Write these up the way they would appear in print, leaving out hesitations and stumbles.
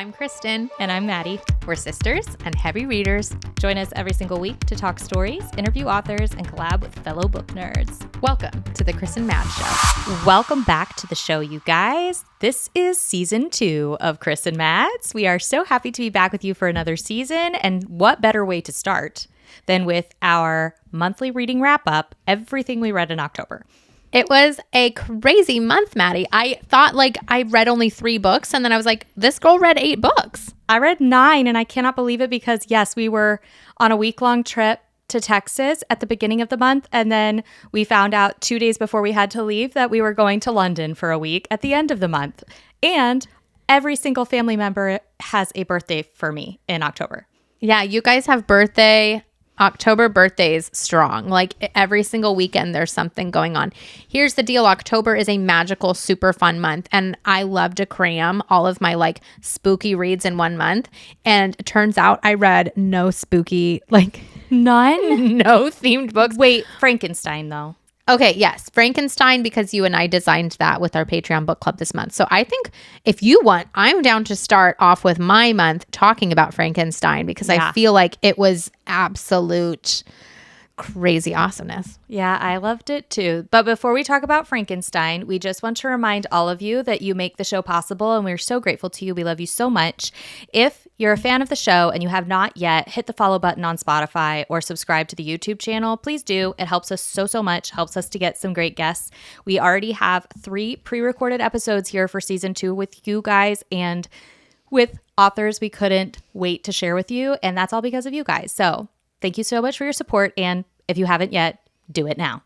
I'm Kristen. And I'm Maddie. We're sisters and heavy readers. Join us every single week to talk stories, interview authors, and collab with fellow book nerds. Welcome to the Kris and Mads Show. Welcome back to the show, you guys. This is season 2 of Kris and Mads. We are so happy to be back with you for another season. And what better way to start than with our monthly reading wrap-up, everything we read in October. It was a crazy month, Maddie. I thought I read only 3 books, and then I was like, this girl read 8 books. I read 9, and I cannot believe it because, yes, we were on a week-long trip to Texas at the beginning of the month, and then we found out 2 days before we had to leave that we were going to London for a week at the end of the month. And every single family member has a birthday for me in October. Yeah, you guys have October birthdays strong. Like every single weekend, there's something going on. Here's the deal. October is a magical, super fun month. And I love to cram all of my spooky reads in one month. And it turns out I read no spooky, none? No themed books. Wait, Frankenstein though. Okay, yes. Frankenstein, because you and I designed that with our Patreon book club this month. So I think if you want, I'm down to start off with my month talking about Frankenstein because I feel like it was absolute crazy awesomeness. Yeah, I loved it too. But before we talk about Frankenstein, we just want to remind all of you that you make the show possible, and we're so grateful to you. We love you so much. If you're a fan of the show and you have not yet hit the follow button on Spotify or subscribe to the YouTube channel, please do. It helps us so much, helps us to get some great guests. We already have 3 pre-recorded episodes here for season 2 with you guys and with authors we couldn't wait to share with you, and that's all because of you guys. So thank you so much for your support, and if you haven't yet, do it now.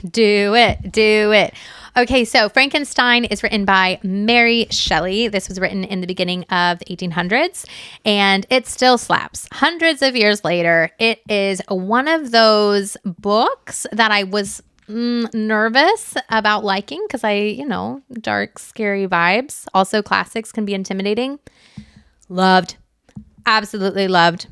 Do it. Okay, so Frankenstein is written by Mary Shelley. This was written in the beginning of the 1800s, and it still slaps. Hundreds of years later, it is one of those books that I was nervous about liking because dark, scary vibes. Also, classics can be intimidating. Loved. Absolutely loved.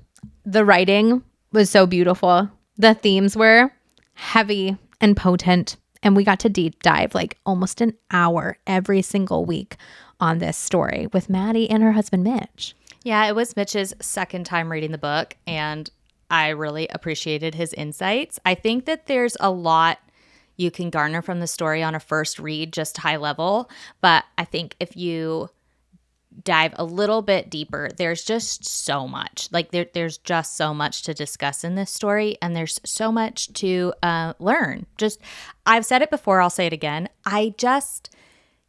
The writing was so beautiful. The themes were heavy and potent, and we got to deep dive almost an hour every single week on this story with Maddie and her husband, Mitch. Yeah, it was Mitch's second time reading the book, and I really appreciated his insights. I think that there's a lot you can garner from the story on a first read, just high level, but I think if you dive a little bit deeper, there's just so much. There's just so much to discuss in this story, and there's so much to learn. I've said it before, I'll say it again. I just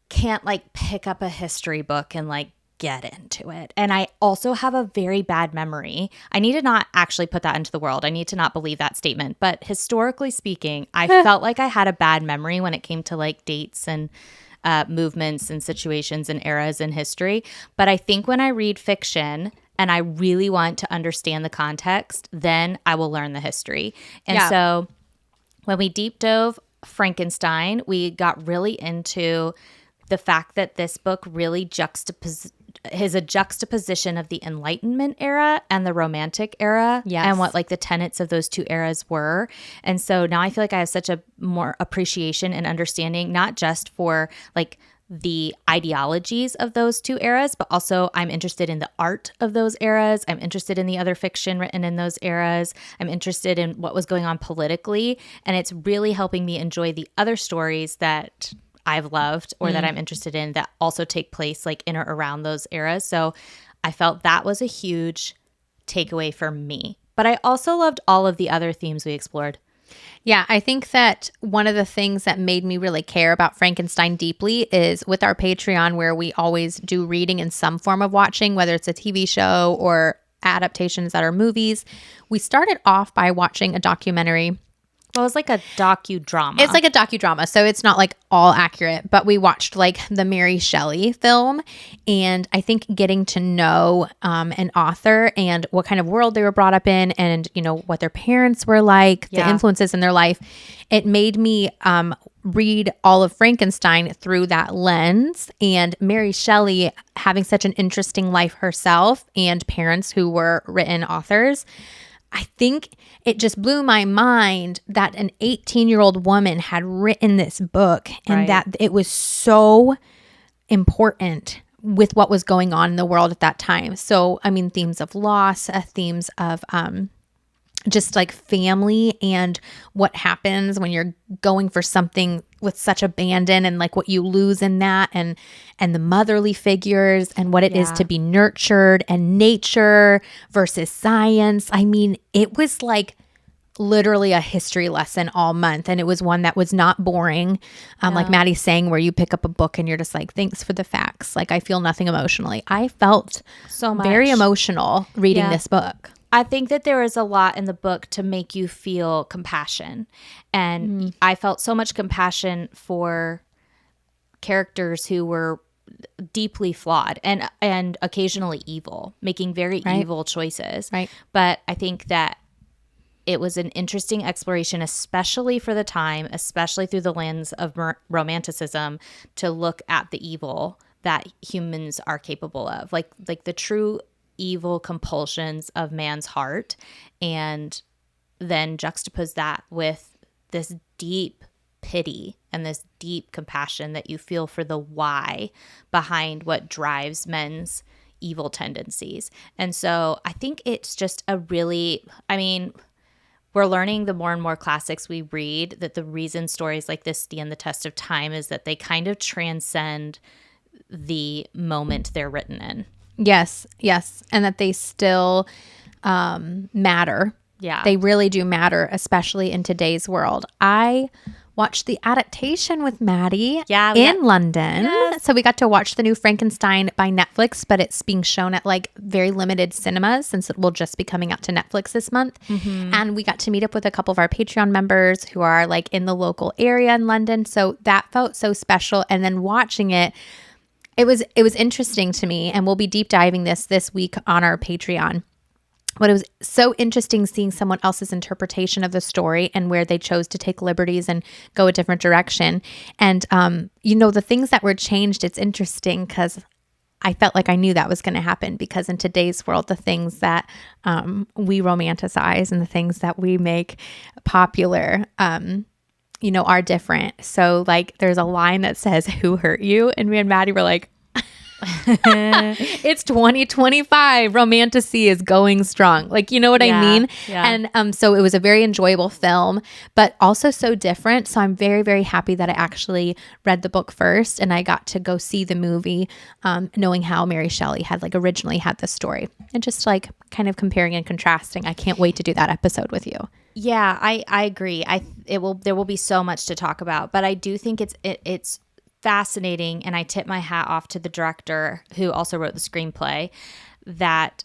can't pick up a history book and get into it. And I also have a very bad memory. I need to not actually put that into the world. I need to not believe that statement. But historically speaking, I felt like I had a bad memory when it came to dates and movements and situations and eras in history. But I think when I read fiction and I really want to understand the context, then I will learn the history. And so when we deep dove Frankenstein, we got really into the fact that this book really is a juxtaposition of the Enlightenment era and the Romantic era, and what the tenets of those 2 eras were. And so now I feel like I have such a more appreciation and understanding, not just for the ideologies of those 2 eras, but also I'm interested in the art of those eras. I'm interested in the other fiction written in those eras. I'm interested in what was going on politically, and it's really helping me enjoy the other stories that I've loved or that I'm interested in that also take place in or around those eras. So I felt that was a huge takeaway for me. But I also loved all of the other themes we explored. Yeah, I think that one of the things that made me really care about Frankenstein deeply is with our Patreon, where we always do reading in some form of watching, whether it's a TV show or adaptations that are movies. We started off by watching a documentary. Well, it's like a docudrama. It's like a docudrama, so it's not all accurate, but we watched the Mary Shelley film, and I think getting to know an author and what kind of world they were brought up in and, what their parents were like, the influences in their life, it made me read all of Frankenstein through that lens, and Mary Shelley having such an interesting life herself and parents who were written authors. I think it just blew my mind that an 18-year-old woman had written this book and that it was so important with what was going on in the world at that time. So, I mean, themes of loss, themes of just like family and what happens when you're going for something with such abandon, and like what you lose in that, and the motherly figures and what it is to be nurtured, and nature versus science. I mean, it was like literally a history lesson all month, and it was one that was not boring. Like Maddie's saying, where you pick up a book and you're just like, thanks for the facts. Like, I feel nothing emotionally. I felt so much. Very emotional reading this book. I think that there is a lot in the book to make you feel compassion. And I felt so much compassion for characters who were deeply flawed and occasionally evil, making very evil choices. Right. But I think that it was an interesting exploration, especially for the time, especially through the lens of romanticism, to look at the evil that humans are capable of, like the true evil compulsions of man's heart, and then juxtapose that with this deep pity and this deep compassion that you feel for the why behind what drives men's evil tendencies. And so I think it's just we're learning the more and more classics we read that the reason stories like this stand the test of time is that they kind of transcend the moment they're written in. Yes. And that they still matter. Yeah. They really do matter, especially in today's world. I watched the adaptation with Maddie in London. Yes. So we got to watch the new Frankenstein by Netflix, but it's being shown at like very limited cinemas since it will just be coming out to Netflix this month. Mm-hmm. And we got to meet up with a couple of our Patreon members who are like in the local area in London. So that felt so special. And then watching it, it was interesting to me, and we'll be deep diving this week on our Patreon. But it was so interesting seeing someone else's interpretation of the story and where they chose to take liberties and go a different direction. And, the things that were changed, it's interesting because I felt like I knew that was going to happen, because in today's world, the things that we romanticize and the things that we make popular, are different. So like there's a line that says, "Who hurt you?" And me and Maddie were like, it's 2025. Romantasy is going strong. Like, you know what I mean? Yeah. And so it was a very enjoyable film, but also so different. So I'm very, very happy that I actually read the book first and I got to go see the movie, knowing how Mary Shelley had like originally had this story, and just like kind of comparing and contrasting. I can't wait to do that episode with you. Yeah, I agree. There will be so much to talk about, but I do think it's fascinating, and I tip my hat off to the director who also wrote the screenplay, that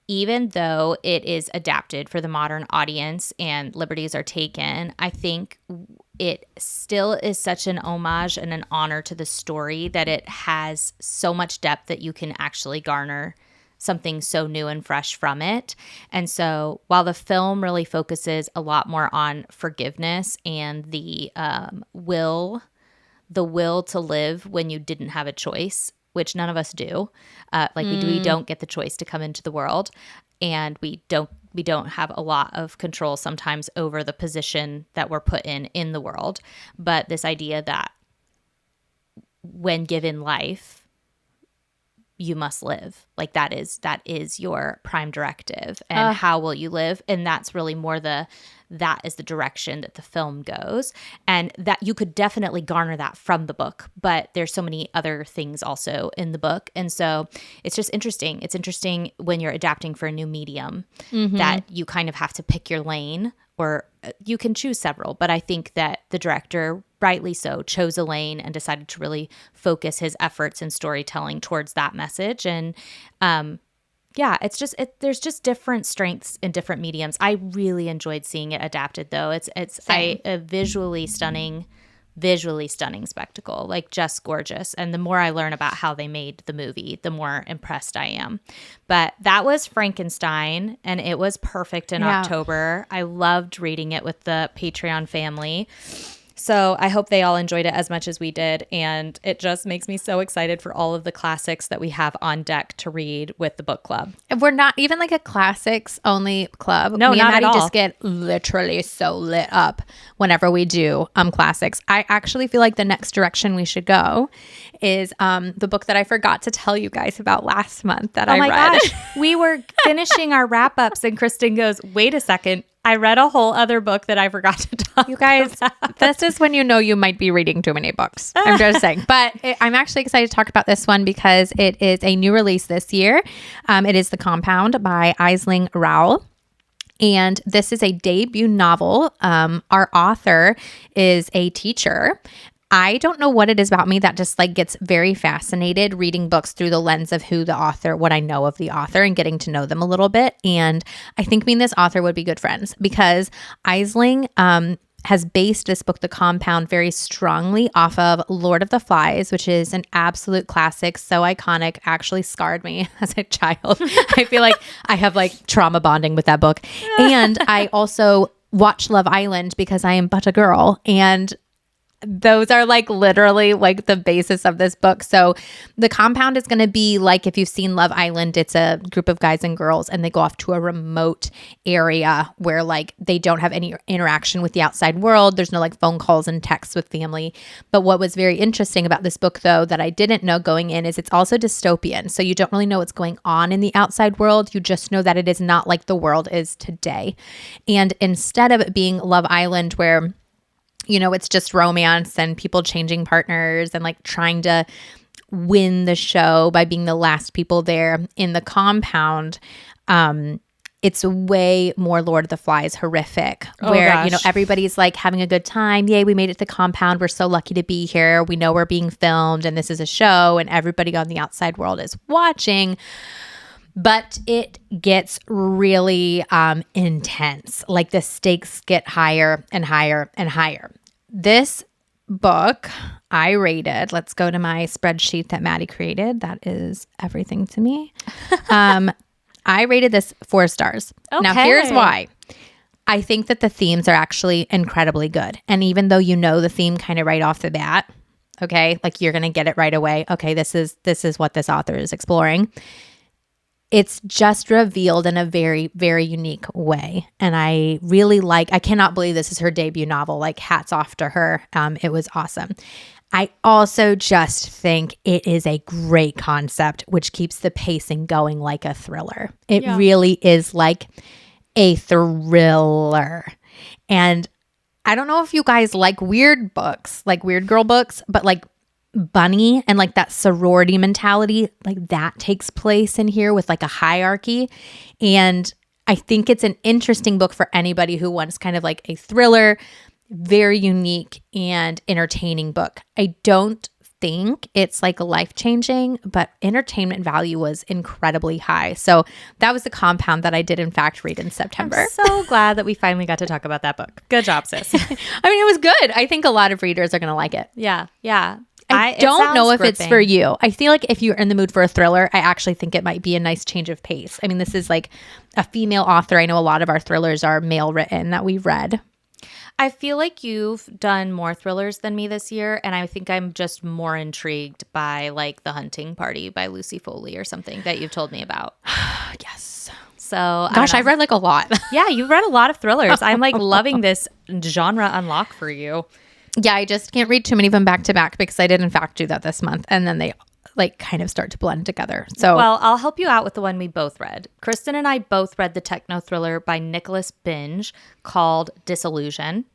even though it is adapted for the modern audience and liberties are taken, I think it still is such an homage and an honor to the story that it has so much depth that you can actually garner something so new and fresh from it. And so while the film really focuses a lot more on forgiveness and the will to live when you didn't have a choice, which none of us do. We don't get the choice to come into the world, and we don't have a lot of control sometimes over the position that we're put in the world. But this idea that when given life, you must live. Like that is your prime directive, and how will you live? And that's really more that is the direction that the film goes, and that you could definitely garner that from the book, but there's so many other things also in the book. And so it's just interesting. It's interesting when you're adapting for a new medium, that you kind of have to pick your lane, or you can choose several, but I think that the director, rightly so, chose a lane and decided to really focus his efforts in storytelling towards that message. And there's just different strengths in different mediums. I really enjoyed seeing it adapted, though. It's a visually stunning spectacle, like just gorgeous. And the more I learn about how they made the movie, the more impressed I am. But that was Frankenstein, and it was perfect in October. I loved reading it with the Patreon family. So I hope they all enjoyed it as much as we did. And it just makes me so excited for all of the classics that we have on deck to read with the book club. We're not even like a classics only club. No, Me not and at Maddie all. just get literally so lit up whenever we do classics. I actually feel like the next direction we should go is the book that I forgot to tell you guys about last month that I read. Oh my gosh. We were finishing our wrap-ups and Kristen goes, wait a second. I read a whole other book that I forgot to talk You guys, about. this is when you know you might be reading too many books. I'm just saying. But I'm actually excited to talk about this one because it is a new release this year. It is The Compound by Aisling Rawle. And this is a debut novel. Our author is a teacher. I don't know what it is about me that just like gets very fascinated reading books through the lens of who the author, what I know of the author and getting to know them a little bit. And I think me and this author would be good friends because Aisling has based this book, The Compound, very strongly off of Lord of the Flies, which is an absolute classic, so iconic, actually scarred me as a child. I feel like I have like trauma bonding with that book. And I also watch Love Island because I am but a girl. And those are like literally like the basis of this book. So The Compound is going to be like, if you've seen Love Island, it's a group of guys and girls and they go off to a remote area where like they don't have any interaction with the outside world. There's no like phone calls and texts with family. But what was very interesting about this book though, that I didn't know going in, is it's also dystopian. So you don't really know what's going on in the outside world. You just know that it is not like the world is today. And instead of it being Love Island where it's just romance and people changing partners and like trying to win the show by being the last people there, in The Compound, it's way more Lord of the Flies horrific, where, everybody's like having a good time. Yay, we made it to the compound. We're so lucky to be here. We know we're being filmed and this is a show and everybody on the outside world is watching. But it gets really intense. Like the stakes get higher and higher and higher. This book I rated, let's go to my spreadsheet that Maddie created. That is everything to me. I rated this 4 stars. Okay. Now here's why. I think that the themes are actually incredibly good. And even though you know the theme kind of right off the bat, okay, like you're going to get it right away. Okay, this is what this author is exploring. It's just revealed in a very, very unique way. And I really I cannot believe this is her debut novel. Like hats off to her. It was awesome. I also just think it is a great concept, which keeps the pacing going like a thriller. It really is like a thriller. And I don't know if you guys like weird books, like weird girl books, but like Bunny and like that sorority mentality, like that takes place in here with like a hierarchy. And I think it's an interesting book for anybody who wants kind of like a thriller, very unique and entertaining book. I don't think it's like life-changing, but entertainment value was incredibly high. So that was The Compound that I did in fact read in September. I'm so glad that we finally got to talk about that book. Good job, sis. I mean, it was good. I think a lot of readers are going to like it. Yeah. I don't know if it's for you. I feel like if you're in the mood for a thriller, I actually think it might be a nice change of pace. I mean, this is like a female author. I know a lot of our thrillers are male written that we've read. I feel like you've done more thrillers than me this year, and I think I'm just more intrigued by like The Hunting Party by Lucy Foley or something that you've told me about. Yes. So gosh, I've read like a lot. Yeah, you've read a lot of thrillers. I'm like loving this genre unlock for you. Yeah, I just can't read too many of them back to back because I did in fact do that this month. And then they like kind of start to blend together. So well, I'll help you out with the one we both read. Kristen and I both read the techno thriller by Nicholas Binge called Dissolution.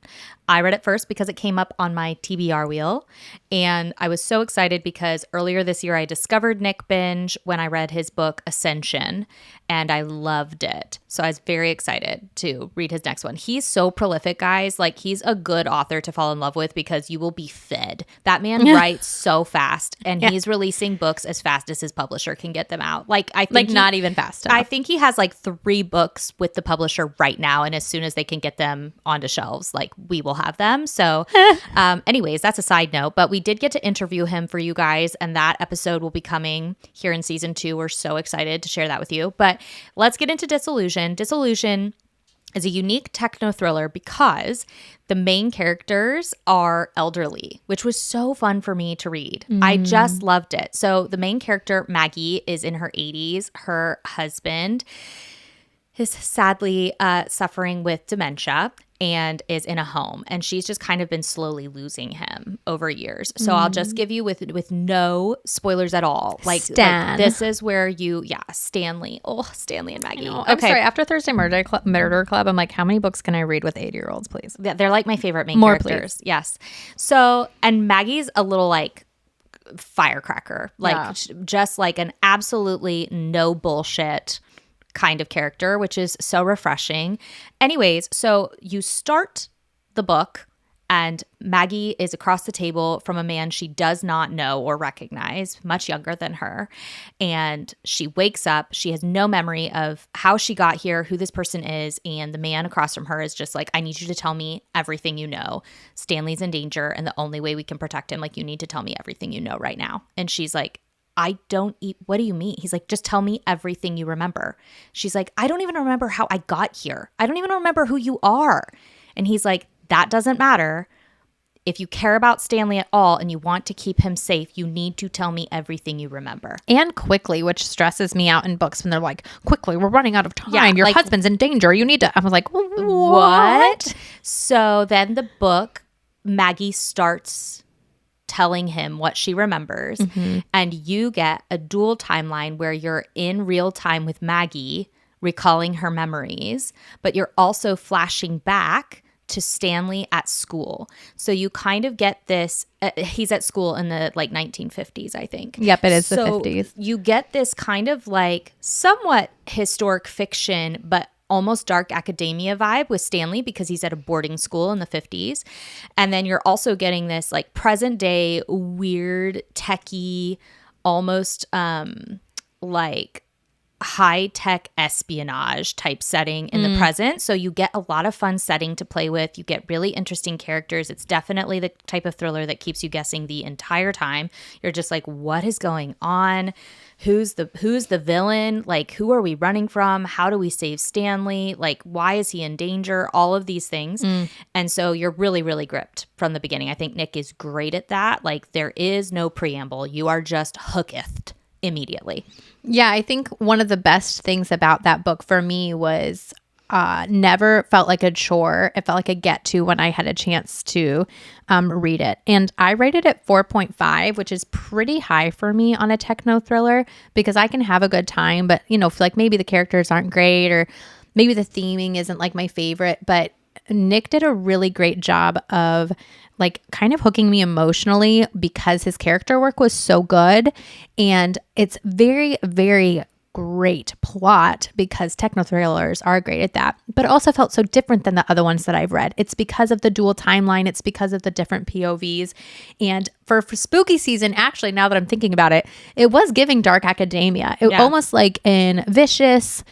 I read it first because it came up on my TBR wheel. And I was so excited because earlier this year I discovered Nick Binge when I read his book Ascension, and I loved it. So I was very excited to read his next one. He's so prolific, guys. Like, he's a good author to fall in love with because you will be fed. That man writes so fast, and he's releasing books as fast as his publisher can get them out. Like, I think not even fast enough. I think he has like 3 books with the publisher right now, and as soon as they can get them onto shelves, like, we will have them. So anyways, that's a side note, but we did get to interview him for you guys, and that episode will be coming here in season 2. We're so excited to share that with you. But let's get into Dissolution. Dissolution is a unique techno thriller because the main characters are elderly, which was so fun for me to read. I just loved it. So the main character, Maggie, is in her 80s. Her husband is sadly suffering with dementia and is in a home. And she's just kind of been slowly losing him over years. So I'll just give you with no spoilers at all. Like this is where Stanley. Oh, Stanley and Maggie. I'm sorry. After Thursday Murder Club, I'm like, how many books can I read with 80-year-olds, please? They're like my favorite main characters. Please. Yes. So, and Maggie's a little like firecracker. Like just like an absolutely no bullshit kind of character, which is so refreshing. Anyways, so you start the book and Maggie is across the table from a man she does not know or recognize, much younger than her. And she wakes up. She has no memory of how she got here, who this person is. And the man across from her is just like, I need you to tell me everything you know. Stanley's in danger. And the only way we can protect him, like, you need to tell me everything you know right now. And she's like, I don't eat. What do you mean? He's like, just tell me everything you remember. She's like, I don't even remember how I got here. I don't even remember who you are. And he's like, that doesn't matter. If you care about Stanley at all and you want to keep him safe, you need to tell me everything you remember. And quickly, which stresses me out in books when they're like, quickly, we're running out of time. Your husband's in danger. You need to. I was like, what? So then the book, Maggie starts telling him what she remembers, and you get a dual timeline where you're in real time with Maggie recalling her memories, but you're also flashing back to Stanley at school. So you kind of get this he's at school in the like 1950s, I think. Yep, it is the 50s. You get this kind of like somewhat historic fiction but almost dark academia vibe with Stanley because he's at a boarding school in the 50s. And then you're also getting this like present day weird techie, almost like high-tech espionage type setting in the present. So you get a lot of fun setting to play with. You get really interesting characters. It's definitely the type of thriller that keeps you guessing the entire time. You're just like, what is going on? Who's the villain? Like, who are we running from? How do we save Stanley? Like, why is he in danger? All of these things. And so you're really, really gripped from the beginning. I think Nick is great at that. Like, there is no preamble. You are just hooketh immediately. Yeah, I think one of the best things about that book for me was never felt like a chore. It felt like a get to when I had a chance to read it. And I rated it 4.5, which is pretty high for me on a techno thriller because I can have a good time, but feel like maybe the characters aren't great or maybe the theming isn't like my favorite. But Nick did a really great job of like kind of hooking me emotionally because his character work was so good. And it's very, very great plot because techno thrillers are great at that, but it also felt so different than the other ones that I've read. It's because of the dual timeline. It's because of the different POVs. And for spooky season, actually, now that I'm thinking about it, it was giving dark academia. It almost like in Vicious,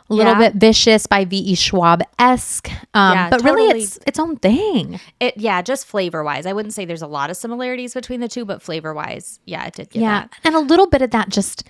a little bit Vicious by V.E. Schwab-esque. But totally. Really it's its own thing. Just flavor-wise. I wouldn't say there's a lot of similarities between the two, but flavor-wise, it did get that. And a little bit of that just,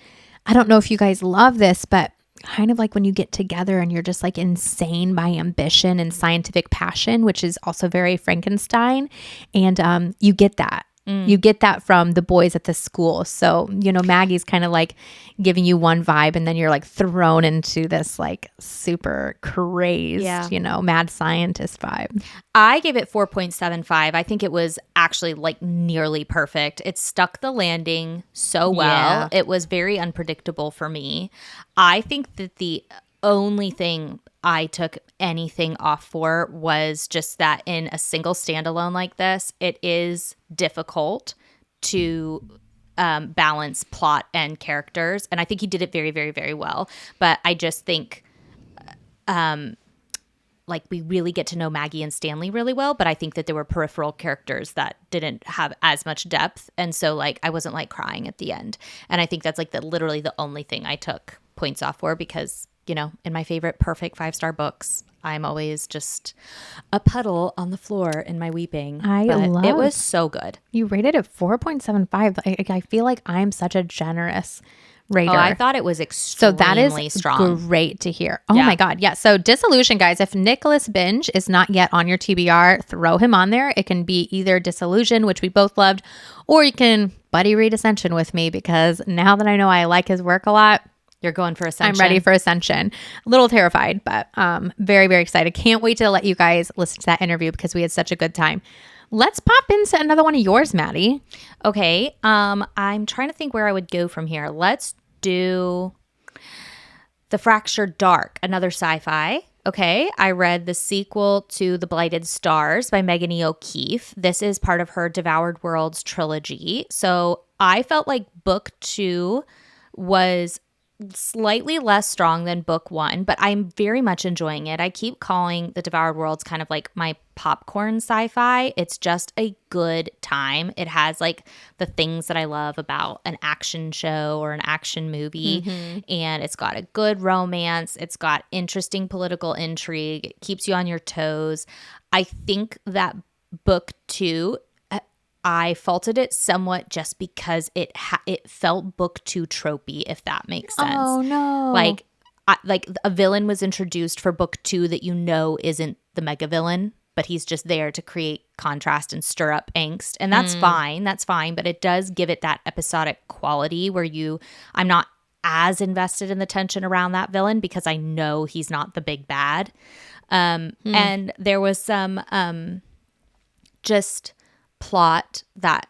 I don't know if you guys love this, but kind of like when you get together and you're just like insane by ambition and scientific passion, which is also very Frankenstein. And you get that. You get that from the boys at the school. So, Maggie's kind of like giving you one vibe and then you're like thrown into this like super crazed, mad scientist vibe. I gave it 4.75. I think it was actually like nearly perfect. It stuck the landing so well. Yeah. It was very unpredictable for me. I think that the only thing I took anything off for was just that in a single standalone like this, it is difficult to balance plot and characters. And I think he did it very, very, very well. But I just think like we really get to know Maggie and Stanley really well. But I think that there were peripheral characters that didn't have as much depth. And so like I wasn't like crying at the end. And I think that's like literally the only thing I took points off for because in my favorite perfect 5-star books, I'm always just a puddle on the floor in my weeping. It was so good. You rated it 4.75. I feel like I'm such a generous Raider. Oh, I thought it was So that is strong. great to hear. Oh Yeah. my God. Yeah. So Dissolution, guys, if Nicholas Binge is not yet on your TBR, throw him on there. It can be either Dissolution, which we both loved, or you can buddy read Ascension with me, because now that I know I like his work a lot, You're going for Ascension. I'm ready for Ascension. A little terrified, but very, very excited. Can't wait to let you guys listen to that interview because we had such a good time. Let's pop into another one of yours, Maddie. Okay. I'm trying to think where I would go from here. Let's do The Fractured Dark, another sci-fi. Okay. I read the sequel to The Blighted Stars by Megan E. O'Keefe. This is part of her Devoured Worlds trilogy. So I felt like book 2 was slightly less strong than book 1, but I'm very much enjoying it. I keep calling the Devoured Worlds kind of like my popcorn sci-fi. It's just a good time. It has like the things that I love about an action show or an action movie, and it's got a good romance. It's got interesting political intrigue. It keeps you on your toes. I think that book 2, I faulted it somewhat just because it felt book 2 tropey, if that makes sense. Oh, no. Like a villain was introduced for book 2 that isn't the mega villain, but he's just there to create contrast and stir up angst. And that's fine. That's fine. But it does give it that episodic quality where I'm not as invested in the tension around that villain because I know he's not the big bad. And there was some just plot that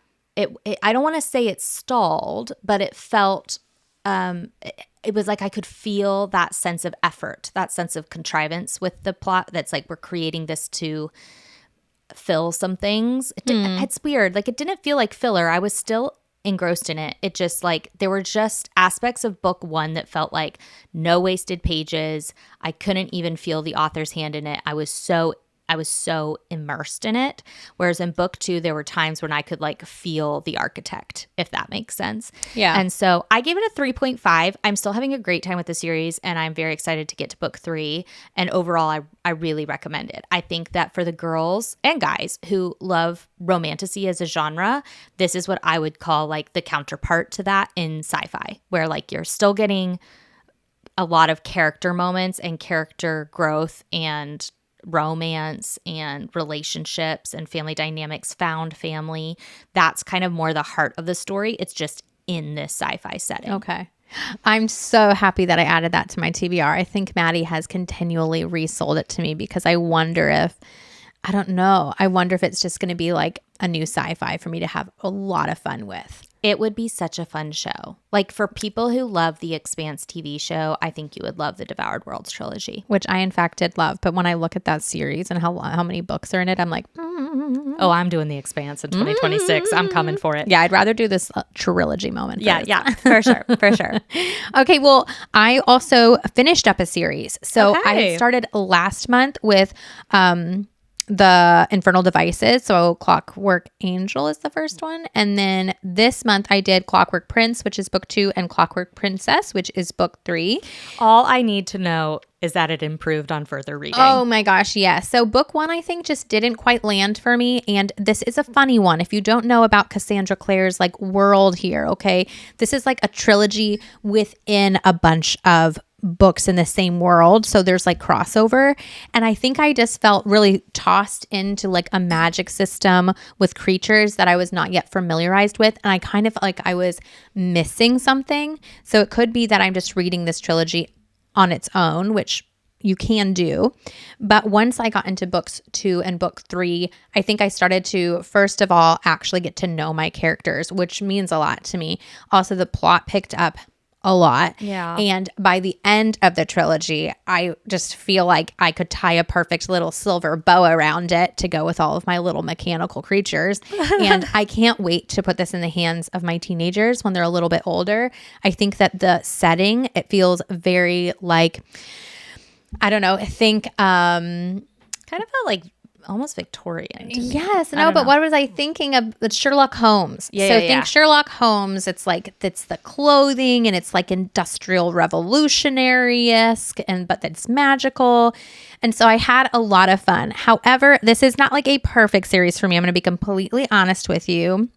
I don't want to say it stalled, but it felt it was like I could feel that sense of effort, that sense of contrivance with the plot. That's like, we're creating this to fill some things. It's weird. Like, it didn't feel like filler. I was still engrossed in it. It just like, there were just aspects of book 1 that felt like no wasted pages. I couldn't even feel the author's hand in it. I was so immersed in it. Whereas in book 2, there were times when I could like feel the architect, if that makes sense. Yeah. And so I gave it a 3.5. I'm still having a great time with the series, and I'm very excited to get to book 3. And overall, I really recommend it. I think that for the girls and guys who love romantasy as a genre, this is what I would call like the counterpart to that in sci-fi, where like you're still getting a lot of character moments and character growth and romance and relationships and family dynamics, found family. That's kind of more the heart of the story. It's just in this sci-fi setting. Okay. I'm so happy that I added that to my TBR. I think Maddie has continually resold it to me because I wonder if it's just going to be like a new sci-fi for me to have a lot of fun with. It would be such a fun show. Like, for people who love the Expanse TV show, I think you would love the Devoured Worlds trilogy. Which I, in fact, did love. But when I look at that series and how many books are in it, I'm like, oh, I'm doing the Expanse in 2026. I'm coming for it. Yeah, I'd rather do this trilogy moment. Yeah, for sure. Okay, well, I also finished up a series. So Okay. I started last month with the Infernal Devices. So Clockwork Angel is the first one. And then this month I did Clockwork Prince, which is book 2, and Clockwork Princess, which is book 3. All I need to know is that it improved on further reading. Oh my gosh, yes. So book 1, I think, just didn't quite land for me. And this is a funny one. If you don't know about Cassandra Clare's like world here, okay, this is like a trilogy within a bunch of books in the same world. So there's like crossover. And I think I just felt really tossed into like a magic system with creatures that I was not yet familiarized with. And I kind of felt like I was missing something. So it could be that I'm just reading this trilogy on its own, which you can do. But once I got into books 2 and book 3, I think I started to, first of all, actually get to know my characters, which means a lot to me. Also, the plot picked up a lot. Yeah. And by the end of the trilogy, I just feel like I could tie a perfect little silver bow around it to go with all of my little mechanical creatures. And I can't wait to put this in the hands of my teenagers when they're a little bit older. I think that the setting, it feels very like, I don't know, kind of felt like almost Victorian. Yes, no, but what was I thinking of? It's Sherlock Holmes. Think Sherlock Holmes. It's like, it's the clothing and it's like industrial revolutionary-esque, but that's magical. And so I had a lot of fun. However, this is not like a perfect series for me. I'm going to be completely honest with you.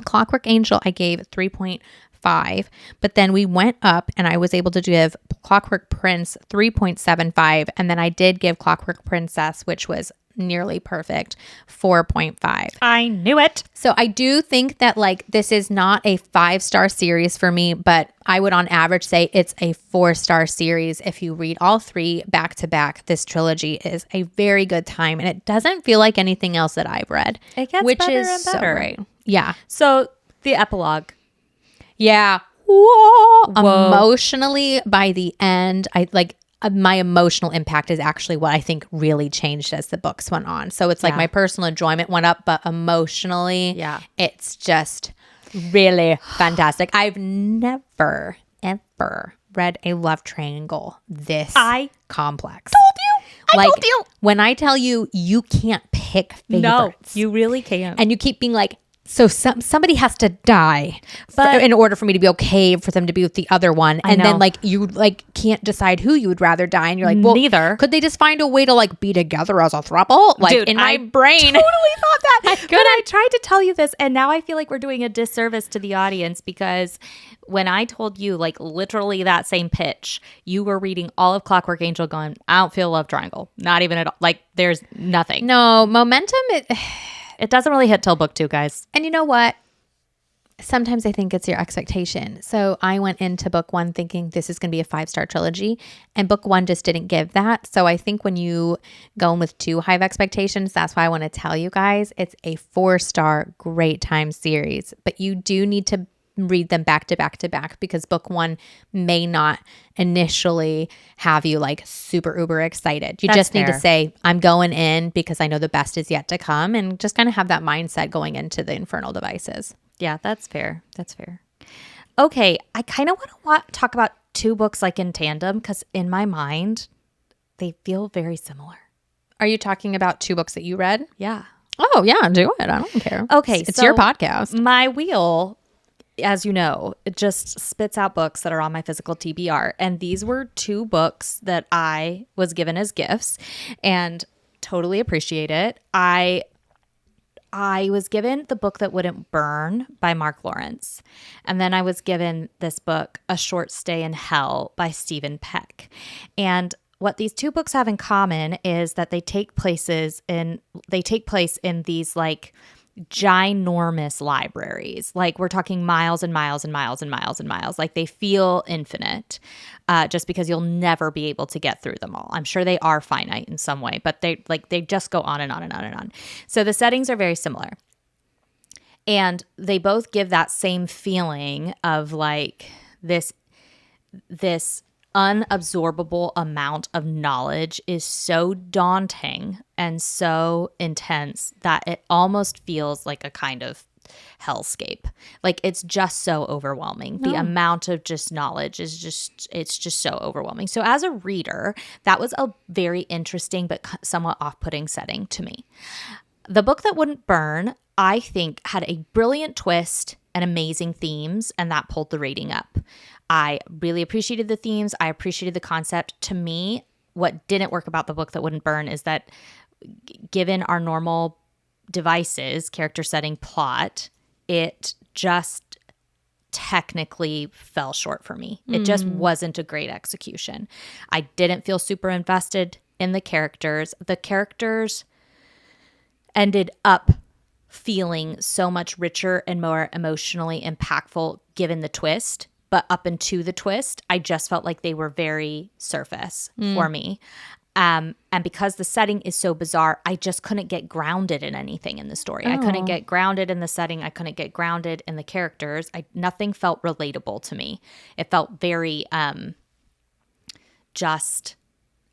Clockwork Angel, I gave 3.5 4.5, but then we went up and I was able to give Clockwork Prince 3.75, and then I did give Clockwork Princess, which was nearly perfect, 4.5. I knew it. So I do think that like this is not a 5-star series for me, but I would on average say it's a 4-star series. If you read all 3 back to back, this trilogy is a very good time, and it doesn't feel like anything else that I've read. It gets which better is and better. So great. Yeah. So the epilogue. Yeah. Whoa. Emotionally, by the end, I like my emotional impact is actually what I think really changed as the books went on. So it's like my personal enjoyment went up, but emotionally, it's just really fantastic. I've never, ever read a love triangle this complex. I told you. When I tell you, you can't pick favorites. No, you really can't. And you keep being like, so somebody has to die in order for me to be okay for them to be with the other one. And then like you like can't decide who you would rather die. And you're like, well, neither. Could they just find a way to like be together as a throuple? Like Dude, in my brain. Totally thought that. But I tried to tell you this, and now I feel like we're doing a disservice to the audience, because when I told you like literally that same pitch, you were reading all of Clockwork Angel going, I don't feel love triangle. Not even at all. Like there's nothing. No, momentum. It doesn't really hit till book 2, guys. And you know what? Sometimes I think it's your expectation. So I went into book 1 thinking this is going to be a 5-star trilogy, and book 1 just didn't give that. So I think when you go in with too high of expectations, that's why I want to tell you guys it's a 4-star great time series, but you do need to read them back to back to back, because book 1 may not initially have you like super uber excited. You just need to say, I'm going in because I know the best is yet to come, and just kind of have that mindset going into the Infernal Devices. Yeah, that's fair. That's fair. Okay, I kind of want to talk about 2 books like in tandem, because in my mind, they feel very similar. Are you talking about 2 books that you read? Yeah. Oh, yeah, do it. I don't care. Okay, it's your podcast. My wheel, as you know, it just spits out books that are on my physical TBR. And these were 2 books that I was given as gifts, and totally appreciate it. I was given The Book That Wouldn't Burn by Mark Lawrence. And then I was given this book, A Short Stay in Hell by Stephen Peck. And what these 2 books have in common is that they take place in these like ginormous libraries. Like we're talking miles and miles and miles and miles and miles. Like they feel infinite, just because you'll never be able to get through them all. I'm sure they are finite in some way, but they just go on and on and on and on. So the settings are very similar, and they both give that same feeling of like this unabsorbable amount of knowledge is so daunting and so intense that it almost feels like a kind of hellscape. Like it's just so overwhelming. The amount of just knowledge is it's just so overwhelming. So as a reader, that was a very interesting but somewhat off-putting setting to me. The Book That Wouldn't Burn, I think, had a brilliant twist and amazing themes, and that pulled the rating up. I really appreciated the themes. I appreciated the concept. To me, what didn't work about The Book That Wouldn't Burn is that given our normal devices, character setting, plot, it just technically fell short for me. It just wasn't a great execution. I didn't feel super invested in the characters. The characters ended up feeling so much richer and more emotionally impactful given the twist. But up into the twist, I just felt like they were very surface for me. And because the setting is so bizarre, I just couldn't get grounded in anything in the story. I couldn't get grounded in the setting. I couldn't get grounded in the characters. Nothing felt relatable to me. It felt very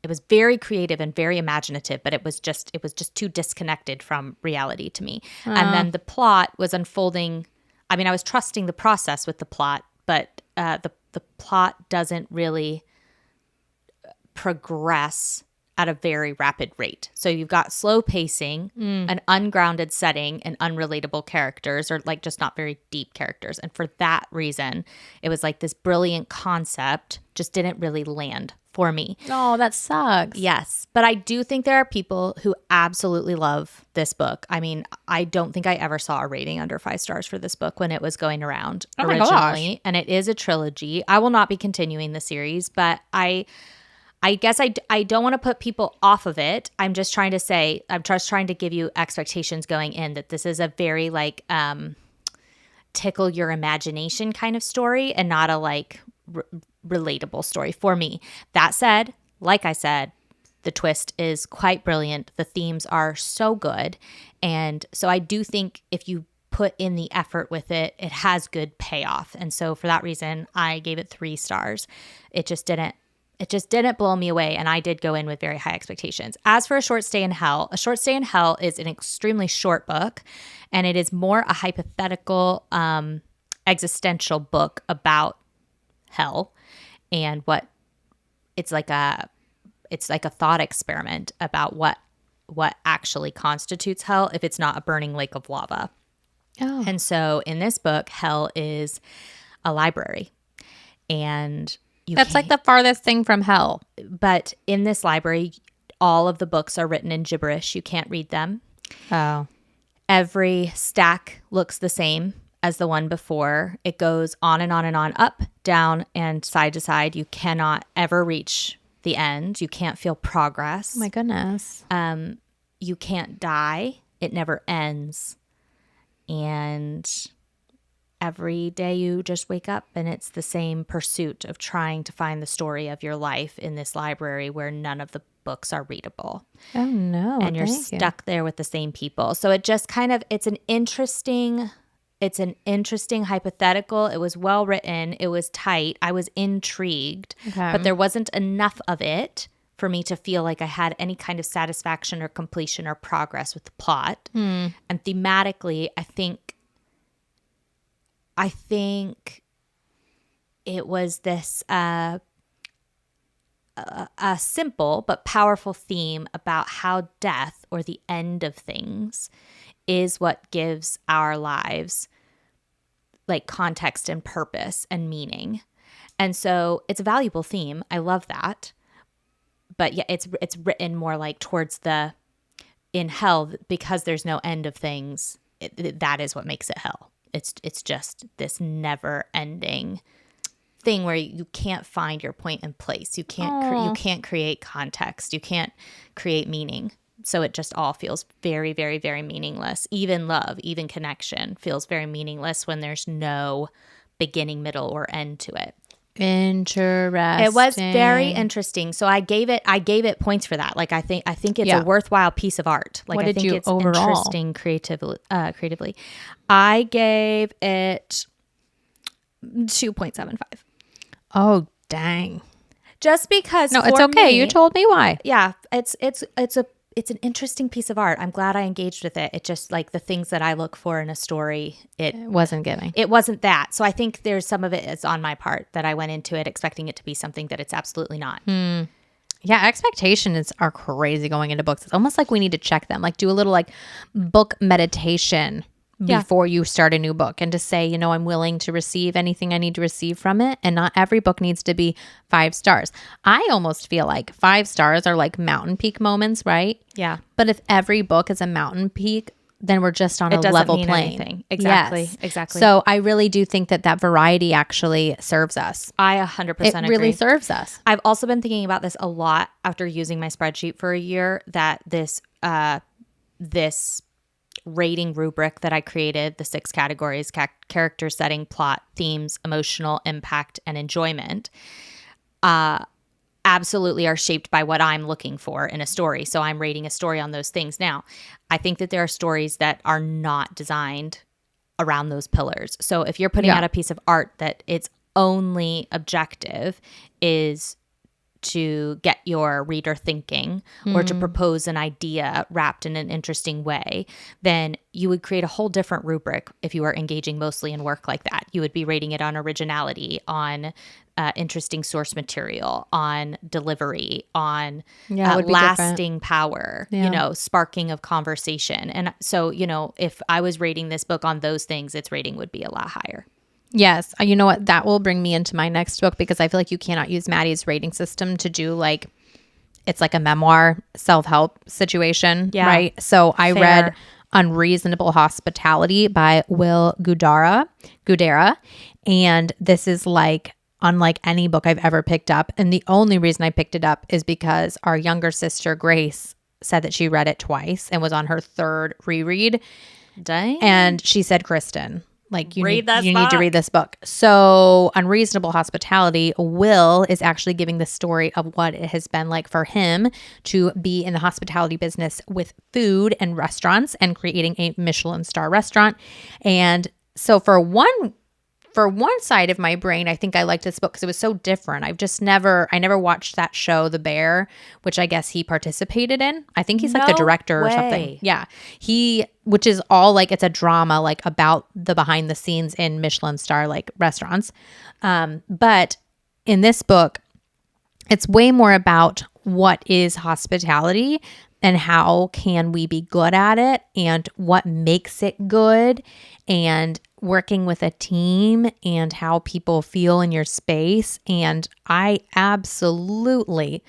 it was very creative and very imaginative, but it was just too disconnected from reality to me. And then the plot was unfolding. I mean, I was trusting the process with the plot, but the plot doesn't really progress at a very rapid rate. So you've got slow pacing, an ungrounded setting, and unrelatable characters, or like just not very deep characters. And for that reason, it was like this brilliant concept just didn't really land for me. Oh, that sucks. Yes. But I do think there are people who absolutely love this book. I mean, I don't think I ever saw a rating under 5 stars for this book when it was going around originally. And it is a trilogy. I will not be continuing the series, but I guess I don't want to put people off of it. I'm just trying to give you expectations going in that this is a very like tickle your imagination kind of story and not a like relatable story for me. That said, like I said, the twist is quite brilliant. The themes are so good. And so I do think if you put in the effort with it, it has good payoff. And so for that reason, I gave it 3 stars. It just didn't blow me away, and I did go in with very high expectations. As for A Short Stay in Hell is an extremely short book, and it is more a hypothetical existential book about hell and what it's like a thought experiment about what actually constitutes hell if it's not a burning lake of lava. Oh. And so in this book, hell is a library, and that's like the farthest thing from hell. But in this library, all of the books are written in gibberish. You can't read them. Oh. Every stack looks the same as the one before. It goes on and on and on, up, down, and side to side. You cannot ever reach the end. You can't feel progress. Oh my goodness. You can't die. It never ends. And every day you just wake up and it's the same pursuit of trying to find the story of your life in this library where none of the books are readable. Oh no. And you're stuck there with the same people. So it just kind of, it's an interesting hypothetical. It was well written. It was tight. I was intrigued, but there wasn't enough of it for me to feel like I had any kind of satisfaction or completion or progress with the plot. And thematically, I think it was this a simple but powerful theme about how death or the end of things is what gives our lives like context and purpose and meaning. And so it's a valuable theme. I love that. But yeah, it's written more like towards the in hell because there's no end of things. That is what makes it hell. It's just this never-ending thing where you can't find your point in place. You can't create context. You can't create meaning. So it just all feels very, very, very meaningless. Even love, even connection feels very meaningless when there's no beginning, middle, or end to it. Interesting. It was very interesting. So I gave it points for that. Like I think it's a worthwhile pice of art. Like what I did think you it's overall? Interesting creatively. I gave it 2.75. Oh dang. Just because No, it's okay. You told me why. Yeah, it's an interesting piece of art. I'm glad I engaged with it. It just like the things that I look for in a story, it wasn't giving. It wasn't that. So I think there's some of it is on my part that I went into it expecting it to be something that it's absolutely not. Yeah, expectations are crazy going into books. It's almost like we need to check them. Like do a little like book meditation before you start a new book and to say, you know, I'm willing to receive anything I need to receive from it. And not every book needs to be 5 stars. I almost feel like 5 stars are like mountain peak moments, right? Yeah. But if every book is a mountain peak, then we're just on a level plane. Anything. Exactly. Yes. Exactly. So I really do think that variety actually serves us. I 100% agree. It really serves us. I've also been thinking about this a lot after using my spreadsheet for a year, that this rating rubric that I created, the 6 categories, character, setting, plot, themes, emotional impact, and enjoyment, absolutely are shaped by what I'm looking for in a story. So I'm rating a story on those things. Now, I think that there are stories that are not designed around those pillars. So if you're putting out a piece of art that its only objective is to get your reader thinking or to propose an idea wrapped in an interesting way, then you would create a whole different rubric if you are engaging mostly in work like that. You would be rating it on originality, on interesting source material, on delivery, on lasting power, you know, sparking of conversation. And so, you know, if I was rating this book on those things, its rating would be a lot higher. Yes. You know what? That will bring me into my next book because I feel like you cannot use Maddie's rating system to do like, it's like a memoir self-help situation, right? So I read Unreasonable Hospitality by Will Guidara. And this is like unlike any book I've ever picked up. And the only reason I picked it up is because our younger sister, Grace, said that she read it twice and was on her third reread. Dang. And she said, Kristen, like you need to read this book. So Unreasonable Hospitality, Will is actually giving the story of what it has been like for him to be in the hospitality business with food and restaurants and creating a Michelin star restaurant. And so for one side of my brain, I think I liked this book because it was so different. I never watched that show, The Bear, which I guess he participated in. I think he's like the director or something. Yeah. Which is all like, it's a drama like about the behind the scenes in Michelin star like restaurants. But in this book, it's way more about what is hospitality and how can we be good at it and what makes it good and working with a team and how people feel in your space. And I absolutely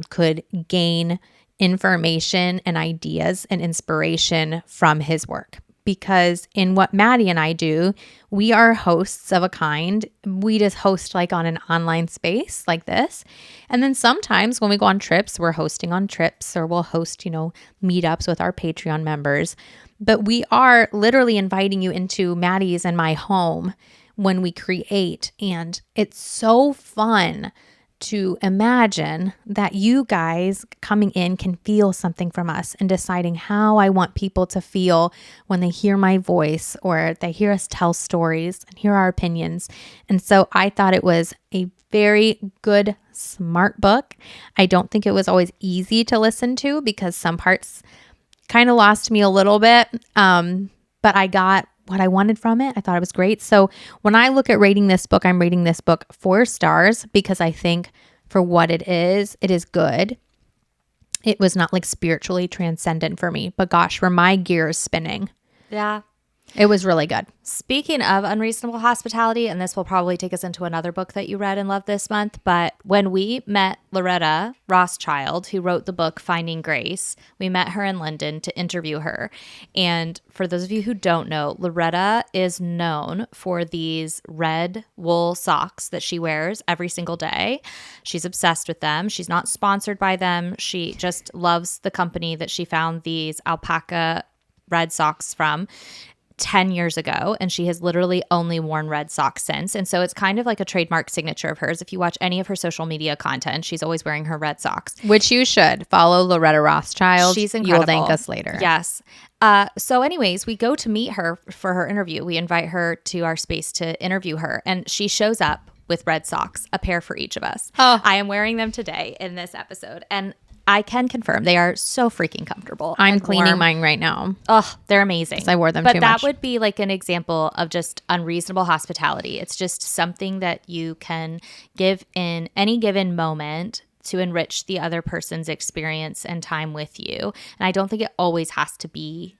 could gain information and ideas and inspiration from his work. Because in what Maddie and I do, we are hosts of a kind. We just host like on an online space like this. And then sometimes when we go on trips, we're hosting on trips or we'll host, meetups with our Patreon members. But we are literally inviting you into Maddie's and my home when we create. And it's so fun to imagine that you guys coming in can feel something from us and deciding how I want people to feel when they hear my voice or they hear us tell stories and hear our opinions. And so I thought it was a very good, smart book. I don't think it was always easy to listen to because some parts kind of lost me a little bit, but I got what I wanted from it. I thought it was great. So when I look at rating this book, I'm rating this book 4 stars because I think for what it is good. It was not like spiritually transcendent for me, but gosh, were my gears spinning. Yeah. It was really good. Speaking of Unreasonable Hospitality, and this will probably take us into another book that you read and loved this month, but when we met Loretta Rothschild, who wrote the book Finding Grace, we met her in London to interview her. And for those of you who don't know, Loretta is known for these red wool socks that she wears every single day. She's obsessed with them. She's not sponsored by them. She just loves the company that she found these alpaca red socks from 10 years ago, and she has literally only worn red socks since. And so it's kind of like a trademark signature of hers. If you watch any of her social media content, she's always wearing her red socks. Which you should. Follow Loretta Rothschild. She's incredible. You'll thank us later. Yes. So anyways, we go to meet her for her interview. We invite her to our space to interview her, and she shows up with red socks, a pair for each of us. Oh. I am wearing them today in this episode, and I can confirm they are so freaking comfortable. I'm cleaning mine right now. Oh, they're amazing. I wore them too much. But that would be like an example of just unreasonable hospitality. It's just something that you can give in any given moment to enrich the other person's experience and time with you. And I don't think it always has to be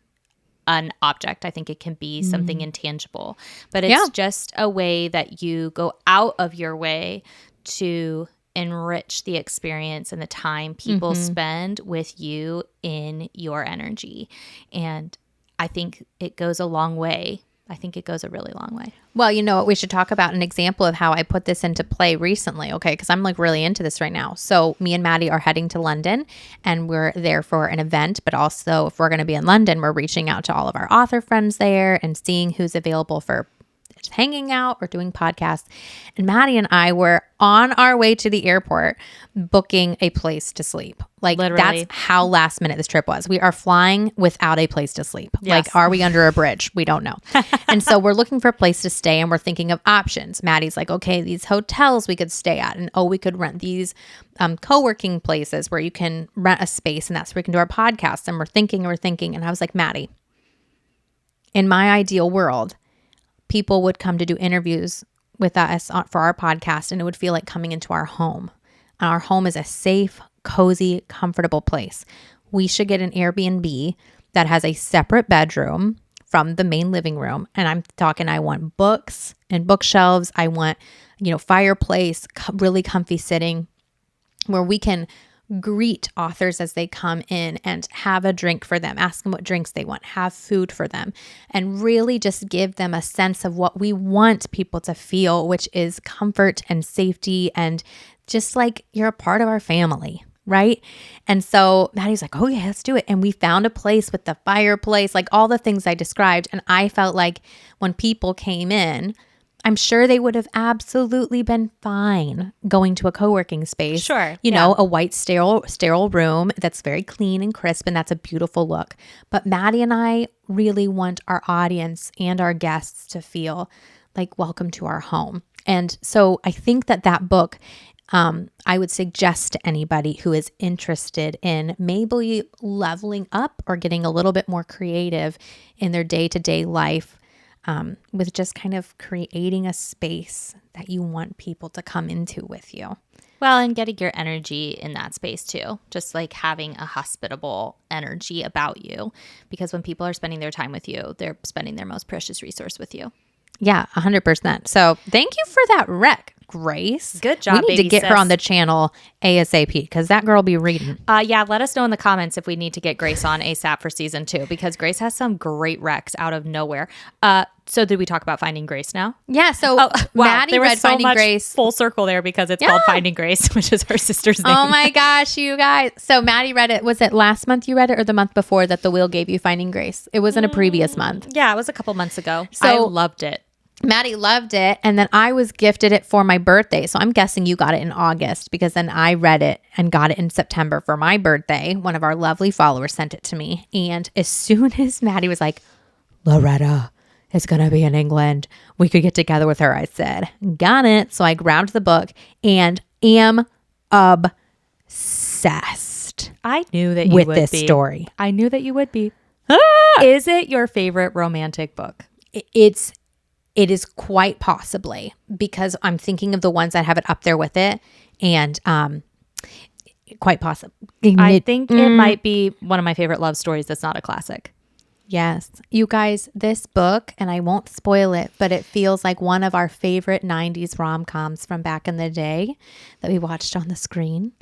an object. I think it can be something intangible. But it's just a way that you go out of your way to enrich the experience and the time people spend with you in your energy. And I think it goes a long way. I think it goes a really long way. Well, you know what? We should talk about an example of how I put this into play recently, okay? Because I'm like really into this right now. So me and Maddie are heading to London and we're there for an event, but also if we're going to be in London, we're reaching out to all of our author friends there and seeing who's available for just hanging out or doing podcasts. And Maddie and I were on our way to the airport booking a place to sleep. Like literally. That's how last minute this trip was. We are flying without a place to sleep. Yes. Like, are we under a bridge? We don't know. And so we're looking for a place to stay and we're thinking of options. Maddie's like, okay, these hotels we could stay at. And we could rent these co-working places where you can rent a space and that's where we can do our podcast. And we're thinking. And I was like, Maddie, in my ideal world, people would come to do interviews with us for our podcast and it would feel like coming into our home. And our home is a safe, cozy, comfortable place. We should get an Airbnb that has a separate bedroom from the main living room. And I'm talking, I want books and bookshelves. I want, fireplace, really comfy sitting where we can greet authors as they come in and have a drink for them, ask them what drinks they want, have food for them, and really just give them a sense of what we want people to feel, which is comfort and safety and just like you're a part of our family, right? And so Maddie's like, oh yeah, let's do it. And we found a place with the fireplace, like all the things I described. And I felt like when people came in, I'm sure they would have absolutely been fine going to a co-working space. Sure. A white sterile room that's very clean and crisp, and that's a beautiful look. But Maddie and I really want our audience and our guests to feel like welcome to our home. And so I think that book, I would suggest to anybody who is interested in maybe leveling up or getting a little bit more creative in their day-to-day life, with just kind of creating a space that you want people to come into with you. Well, and getting your energy in that space too. Just like having a hospitable energy about you. Because when people are spending their time with you, they're spending their most precious resource with you. Yeah, 100%. So thank you for that rec, Grace. Good job, We need to get her on the channel ASAP because that girl will be reading. Yeah, let us know in the comments if we need to get Grace on ASAP for season 2 because Grace has some great recs out of nowhere. So did we talk about Finding Grace now? Yeah, so Maddie there was read so Finding much Grace. Full circle there because it's called Finding Grace, which is her sister's name. Oh my gosh, you guys. So Maddie read it. Was it last month you read it or the month before that the wheel gave you Finding Grace? It was in a previous month. Yeah, it was a couple months ago. So I loved it. Maddie loved it, and then I was gifted it for my birthday. So I'm guessing you got it in August because then I read it and got it in September for my birthday. One of our lovely followers sent it to me. And as soon as Maddie was like, Loretta is going to be in England, we could get together with her, I said, got it. So I grabbed the book and am obsessed. I knew that you with would this be. story. I knew that you would be. Is it your favorite romantic book? It is quite possibly because I'm thinking of the ones that have it up there with it, and quite possible. I think it might be one of my favorite love stories that's not a classic. Yes. You guys, this book, and I won't spoil it, but it feels like one of our favorite 90s rom-coms from back in the day that we watched on the screen.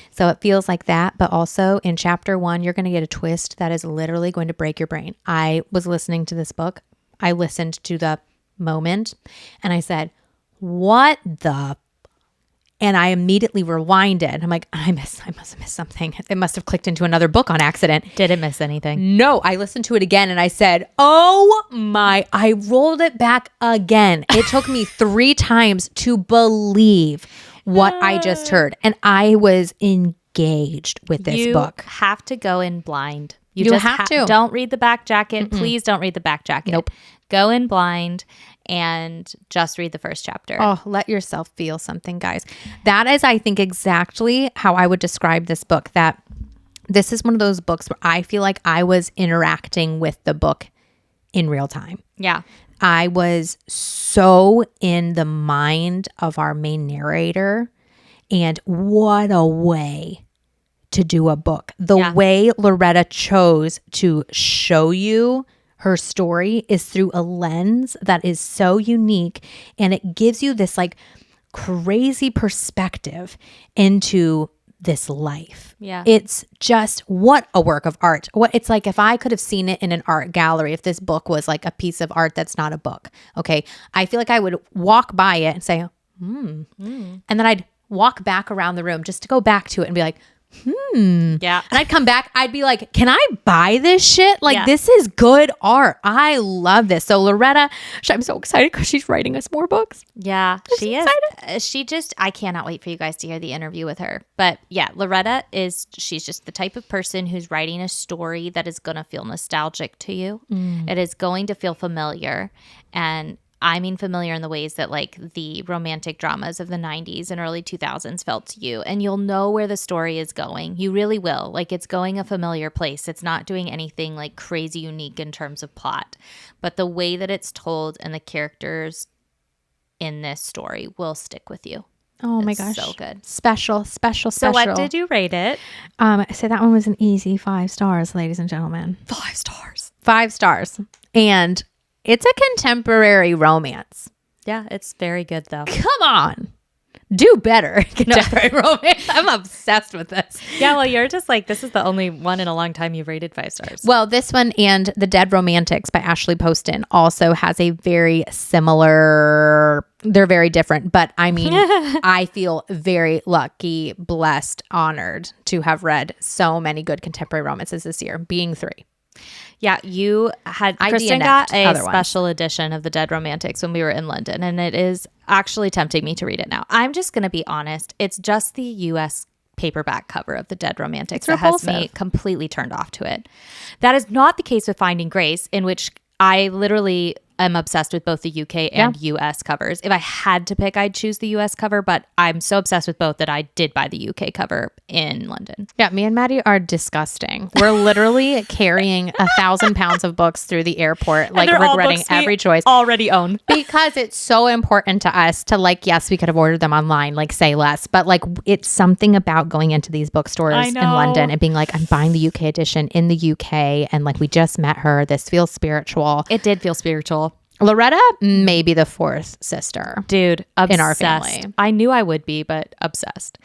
So it feels like that, but also in chapter 1, you're going to get a twist that is literally going to break your brain. I was listening to this book. I listened to the moment and I said, what the and I immediately rewinded. I'm like, I must have missed something. It must have clicked into another book on accident. Didn't miss anything. No, I listened to it again and I said, oh my, I rolled it back again. It took me 3 times to believe what I just heard. And I was engaged with this book. You have to go in blind. You just have to. Don't read the back jacket. Please don't read the back jacket. Nope. Go in blind and just read the first chapter. Oh, let yourself feel something, guys. That is, I think, exactly how I would describe this book. That this is one of those books where I feel like I was interacting with the book in real time. Yeah. I was so in the mind of our main narrator, and what a way to do a book. The way Loretta chose to show you her story is through a lens that is so unique, and it gives you this like crazy perspective into this life. Yeah. It's just what a work of art. It's like if I could have seen it in an art gallery, if this book was like a piece of art that's not a book. Okay. I feel like I would walk by it and say, and then I'd walk back around the room just to go back to it and be like, Yeah. And I'd come back, I'd be like, can I buy this shit? Like, this is good art. I love this. So Loretta, I'm so excited because she's writing us more books. Yeah, she is. I cannot wait for you guys to hear the interview with her. But yeah, Loretta she's just the type of person who's writing a story that is going to feel nostalgic to you. It is going to feel familiar. And I mean familiar in the ways that like the romantic dramas of the 90s and early 2000s felt to you. And you'll know where the story is going. You really will. Like it's going a familiar place. It's not doing anything like crazy unique in terms of plot. But the way that it's told and the characters in this story will stick with you. Oh my gosh. So good. Special. So what did you rate it? So that one was an easy 5 stars, ladies and gentlemen. 5 stars. 5 stars. And it's a contemporary romance. Yeah, it's very good though. Come on. Do better. Contemporary romance. I'm obsessed with this. Yeah, well, you're just like, this is the only one in a long time you've rated 5 stars. Well, this one and The Dead Romantics by Ashley Poston also has a very similar, they're very different, but I mean, I feel very lucky, blessed, honored to have read so many good contemporary romances this year, being 3. Yeah, you had, I Kristen DNF'd got a other ones. special edition of The Dead Romantics when we were in London, and it is actually tempting me to read it now. I'm just going to be honest. It's just the U.S. paperback cover of The Dead Romantics that has me completely turned off to it. That is not the case with Finding Grace, in which I literally am obsessed with both the UK and US covers. If I had to pick, I'd choose the US cover, but I'm so obsessed with both that I did buy the UK cover in London. Yeah, me and Maddie are disgusting. We're literally carrying 1,000 pounds of books through the airport, like regretting every choice. Already own. Because it's so important to us to like, yes, we could have ordered them online, like say less, but like it's something about going into these bookstores in London and being like, I'm buying the UK edition in the UK, and like we just met her. This feels spiritual. It did feel spiritual. Loretta may be the 4th sister. Dude, obsessed. In our family. I knew I would be, but obsessed.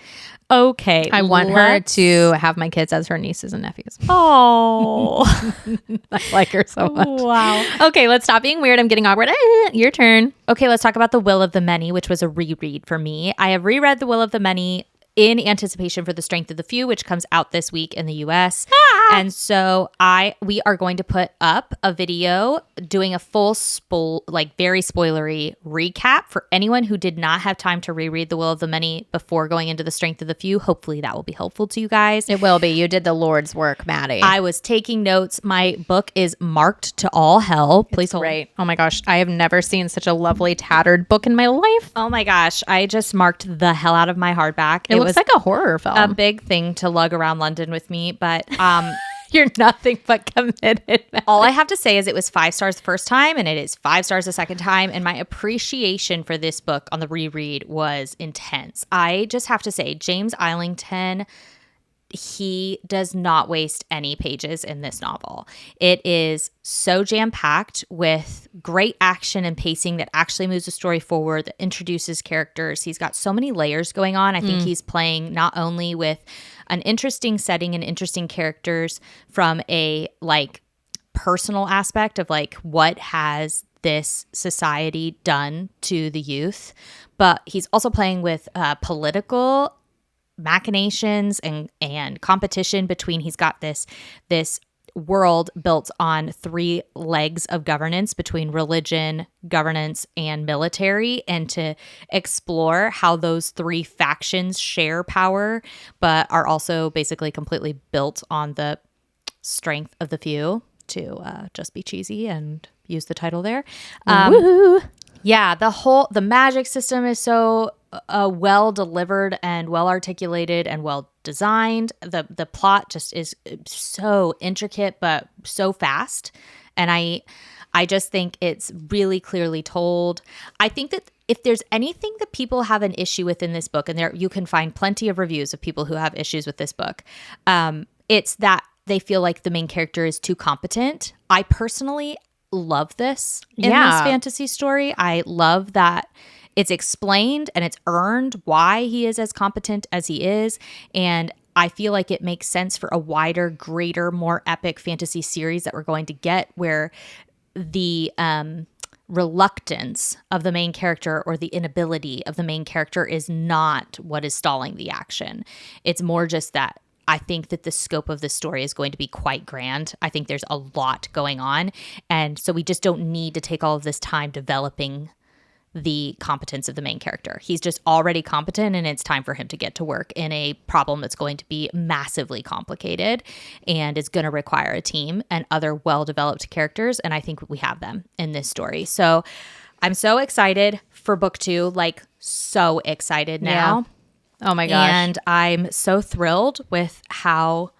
Okay. I want her to have my kids as her nieces and nephews. Oh. I like her so much. Wow. Okay, let's stop being weird. I'm getting awkward. Your turn. Okay, let's talk about The Will of the Many, which was a reread for me. I have reread The Will of the Many in anticipation for The Strength of the Few, which comes out this week in the US. And so we are going to put up a video doing a full very spoilery recap for anyone who did not have time to reread The Will of the Many before going into The Strength of the Few. Hopefully that will be helpful to you guys. It will be. You did the Lord's work, Maddie. I was taking notes. My book is marked to all hell. Please hold. Great. Oh my gosh. I have never seen such a lovely tattered book in my life. Oh my gosh. I just marked the hell out of my hardback. It looks like a horror film. A big thing to lug around London with me, but you're nothing but committed. All I have to say is it was 5 stars the first time and it is 5 stars the second time, and my appreciation for this book on the reread was intense. I just have to say, James Islington, he does not waste any pages in this novel. It is so jam-packed with great action and pacing that actually moves the story forward, that introduces characters. He's got so many layers going on. I think he's playing not only with an interesting setting and interesting characters from a like personal aspect of like what has this society done to the youth, but he's also playing with political machinations and competition between, he's got this world built on 3 legs of governance between religion, governance, and military, and to explore how those 3 factions share power but are also basically completely built on the strength of the few, to just be cheesy and use the title there. Woohoo. Yeah, the magic system is so well delivered and well articulated and well designed. The plot just is so intricate but so fast, and I just think it's really clearly told. I think that if there's anything that people have an issue with in this book, and there you can find plenty of reviews of people who have issues with this book, it's that they feel like the main character is too competent. I personally love this in this fantasy story. I love that it's explained and it's earned why he is as competent as he is. And I feel like it makes sense for a wider, greater, more epic fantasy series that we're going to get, where the reluctance of the main character or the inability of the main character is not what is stalling the action. It's more just that I think that the scope of the story is going to be quite grand. I think there's a lot going on. And so we just don't need to take all of this time developing the competence of the main character. He's just already competent, and it's time for him to get to work in a problem that's going to be massively complicated and is going to require a team and other well-developed characters. And I think we have them in this story. So I'm so excited for book 2, like so excited now. Yeah. Oh my gosh. And I'm so thrilled with how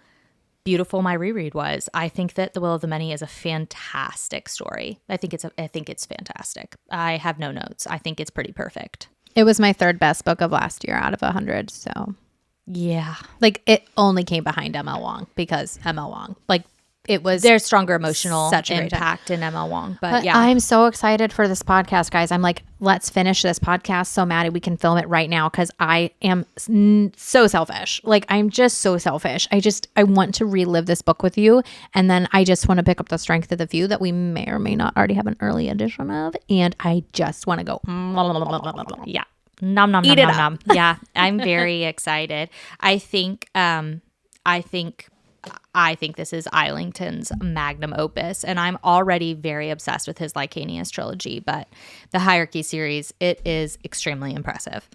beautiful my reread was. I think that The Will of the Many is a fantastic story. I think it's fantastic. I have no notes. I think it's pretty perfect. It was my 3rd best book of last year out of 100. So yeah, like it only came behind ML Wong, because ML Wong, like it was there's stronger emotional such a great impact in Emma Wong. But yeah, I'm so excited for this podcast, guys. I'm like, let's finish this podcast so Maddie, we can film it right now because I am so selfish. Like, I'm just so selfish. I want to relive this book with you, and then I just want to pick up the Strength of the Few that we may or may not already have an early edition of, and I just want to go. Yeah. Nom nom Eat nom it nom up. nom. Yeah, I'm very excited. I think this is Islington's magnum opus, and I'm already very obsessed with his Lycanius trilogy, but the Hierarchy series, it is extremely impressive.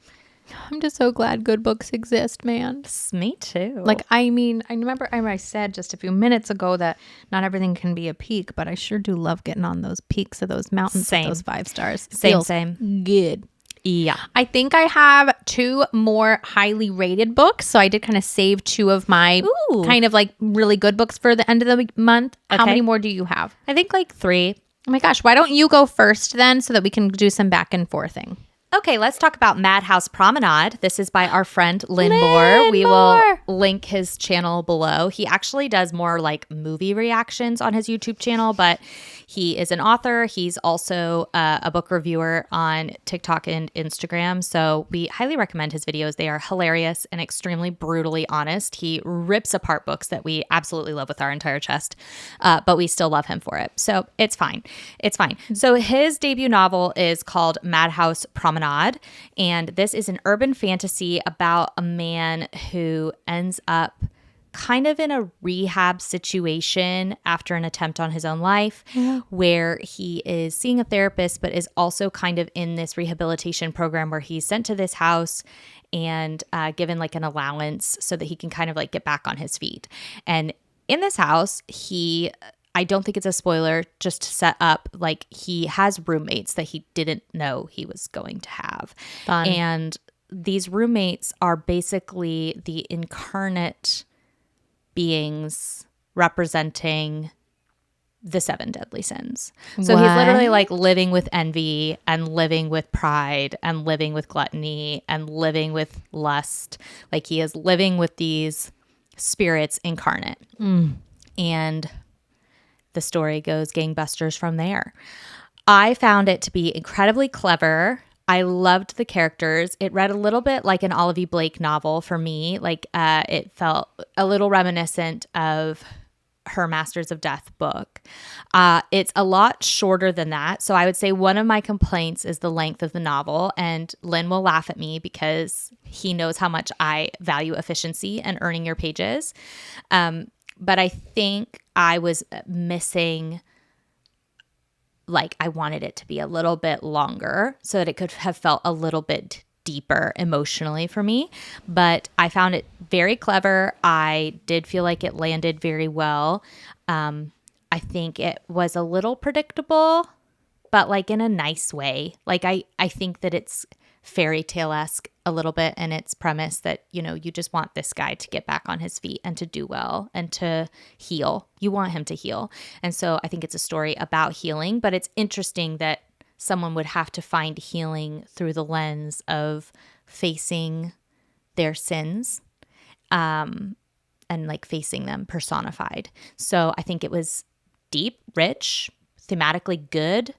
I'm just so glad good books exist, man. Me too. Like, I mean, I remember I said just a few minutes ago that not everything can be a peak, but I sure do love getting on those peaks of those mountains Same. with those 5 stars. Same. Good. Yeah. I think I have 2 more highly rated books. So I did kind of save 2 of my kind of like really good books for the end of the month. How Okay. many more do you have? I think like 3. Oh my gosh. Why don't you go first then so that we can do some back and forthing? Okay, let's talk about Madhouse Promenade. This is by our friend Lynn Moore. We will link his channel below. He actually does more like movie reactions on his YouTube channel, but he is an author. He's also a book reviewer on TikTok and Instagram. So we highly recommend his videos. They are hilarious and extremely brutally honest. He rips apart books that we absolutely love with our entire chest, but we still love him for it. So it's fine. It's fine. So his debut novel is called Madhouse Promenade. And this is an urban fantasy about a man who ends up kind of in a rehab situation after an attempt on his own life, where he is seeing a therapist, but is also kind of in this rehabilitation program where he's sent to this house and given like an allowance so that he can kind of like get back on his feet. And in this house, I don't think it's a spoiler, just to set up, like, he has roommates that he didn't know he was going to have. Fun. And these roommates are basically the incarnate beings representing the 7 deadly sins. So he's literally like living with envy and living with pride and living with gluttony and living with lust. Like, he is living with these spirits incarnate. And the story goes gangbusters from there. I found it to be incredibly clever. I loved the characters. It read a little bit like an Olive Blake novel for me. Like, it felt a little reminiscent of her Masters of Death book. It's a lot shorter than that. So I would say one of my complaints is the length of the novel. And Lynn will laugh at me because he knows how much I value efficiency and earning your pages. But I think I was missing, like, I wanted it to be a little bit longer so that it could have felt a little bit deeper emotionally for me. But I found it very clever. I did feel like it landed very well. I think it was a little predictable, but like in a nice way. Like, I think that it's fairy tale-esque a little bit in its premise that, you know, you just want this guy to get back on his feet and to do well and to heal. You want him to heal. And so I think it's a story about healing, but it's interesting that someone would have to find healing through the lens of facing their sins, and like facing them personified. So I think it was deep, rich, thematically good,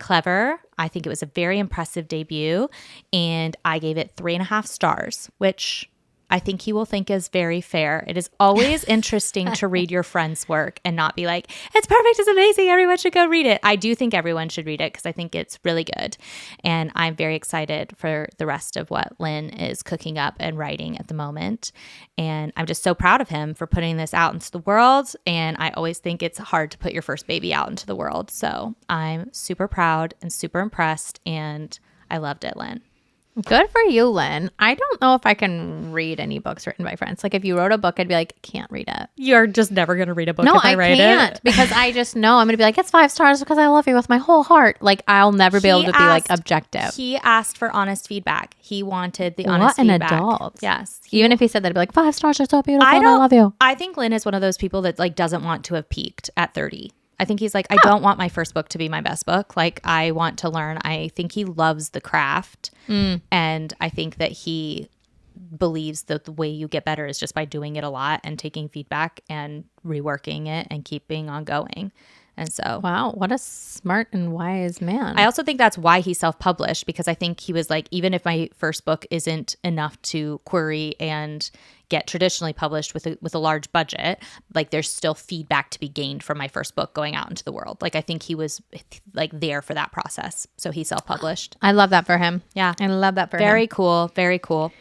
clever. I think it was a very impressive debut, and I gave it 3.5 stars, which I think he will think is very fair. It is always interesting to read your friend's work and not be like, it's perfect, it's amazing, everyone should go read it. I do think everyone should read it because I think it's really good. And I'm very excited for the rest of what Lynn is cooking up and writing at the moment. And I'm just so proud of him for putting this out into the world. And I always think it's hard to put your first baby out into the world. So I'm super proud and super impressed, and I loved it, Lynn. Good for you, Lynn. I don't know if I can read any books written by friends. Like, if you wrote a book, I'd be like, can't read it. You're just never going to read a book No, if I write can't it. because I just know I'm going to be like, it's 5 stars because I love you with my whole heart. Like, I'll never be able to be like objective. He asked for honest feedback. He wanted the honest feedback. What an adult. Yes. Even if he said that, I'd be like, 5 stars are so beautiful. I love you. I think Lynn is one of those people that like doesn't want to have peaked at 30. I think he's like, I don't want my first book to be my best book. Like, I want to learn. I think he loves the craft. And I think that he believes that the way you get better is just by doing it a lot and taking feedback and reworking it and keeping on going. And so, wow, what a smart and wise man. I also think that's why he self-published, because I think he was like, even if my first book isn't enough to query and get traditionally published with a large budget, like there's still feedback to be gained from my first book going out into the world. Like I think he was like there for that process. So he self-published. I love that for him. Yeah. I love that for him. Very cool. Very cool.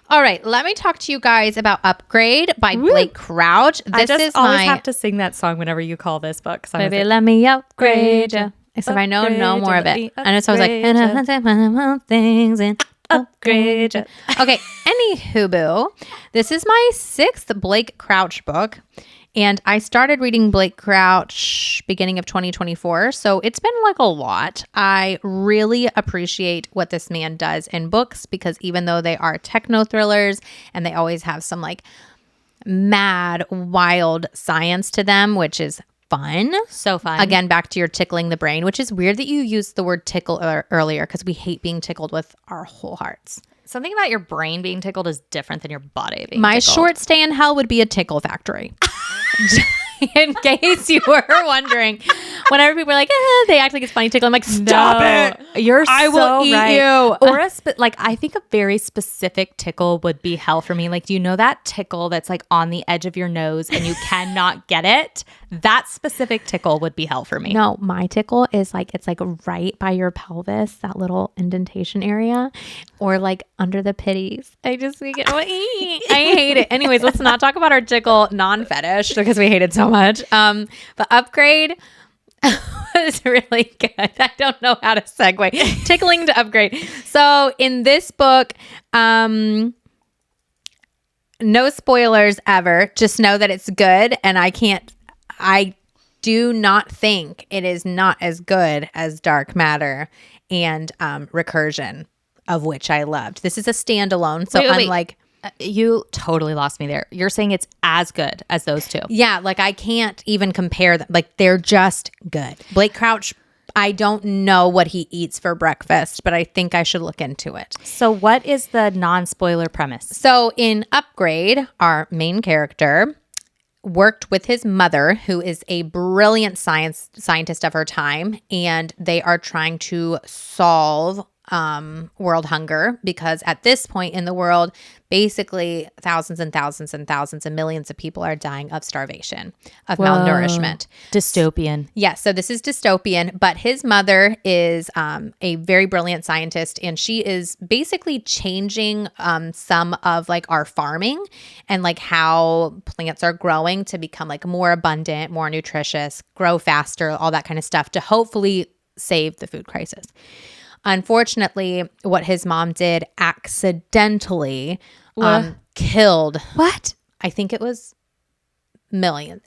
All right, let me talk to you guys about Upgrade by Blake Crouch. I just always have to sing that song whenever you call this book. Baby, let me upgrade you. Except I know no more of it. And it's always like, and I things and upgrade you. Okay, anywho, boo. This is my 6th Blake Crouch book. And I started reading Blake Crouch beginning of 2024. So it's been like a lot. I really appreciate what this man does in books, because even though they are techno thrillers and they always have some like mad, wild science to them, which is fun. So fun. Again, back to your tickling the brain, which is weird that you used the word tickle earlier, because we hate being tickled with our whole hearts. Something about your brain being tickled is different than your body being My tickled. short stay in hell would be a tickle factory. In case you were wondering, whenever people are like, they act like it's funny tickle, I'm like, stop it. You're I so will eat right. you. Or like I think a very specific tickle would be hell for me. Like, do you know that tickle that's like on the edge of your nose and you cannot get it? That specific tickle would be hell for me. No, my tickle is like, it's like right by your pelvis, that little indentation area, or like under the pitties. I just think I hate it. Anyways, let's not talk about our tickle non-fetish because we hate it so much. But Upgrade was really good. I don't know how to segue. Tickling to Upgrade. So in this book, no spoilers ever. Just know that it's good, and I do not think it is not as good as Dark Matter and Recursion, of which I loved. This is a standalone, so unlike... You totally lost me there. You're saying it's as good as those two. Yeah, like I can't even compare them. Like they're just good. Blake Crouch, I don't know what he eats for breakfast, but I think I should look into it. So what is the non-spoiler premise? So in Upgrade, our main character worked with his mother, who is a brilliant scientist of her time, and they are trying to solve world hunger, because at this point in the world, basically thousands and thousands and thousands and millions of people are dying of starvation, of malnourishment. Dystopian. Yes, so this is dystopian, but his mother is a very brilliant scientist, and she is basically changing some of like our farming and like how plants are growing to become like more abundant, more nutritious, grow faster, all that kind of stuff to hopefully save the food crisis. Unfortunately, what his mom did accidentally killed. What? I think it was millions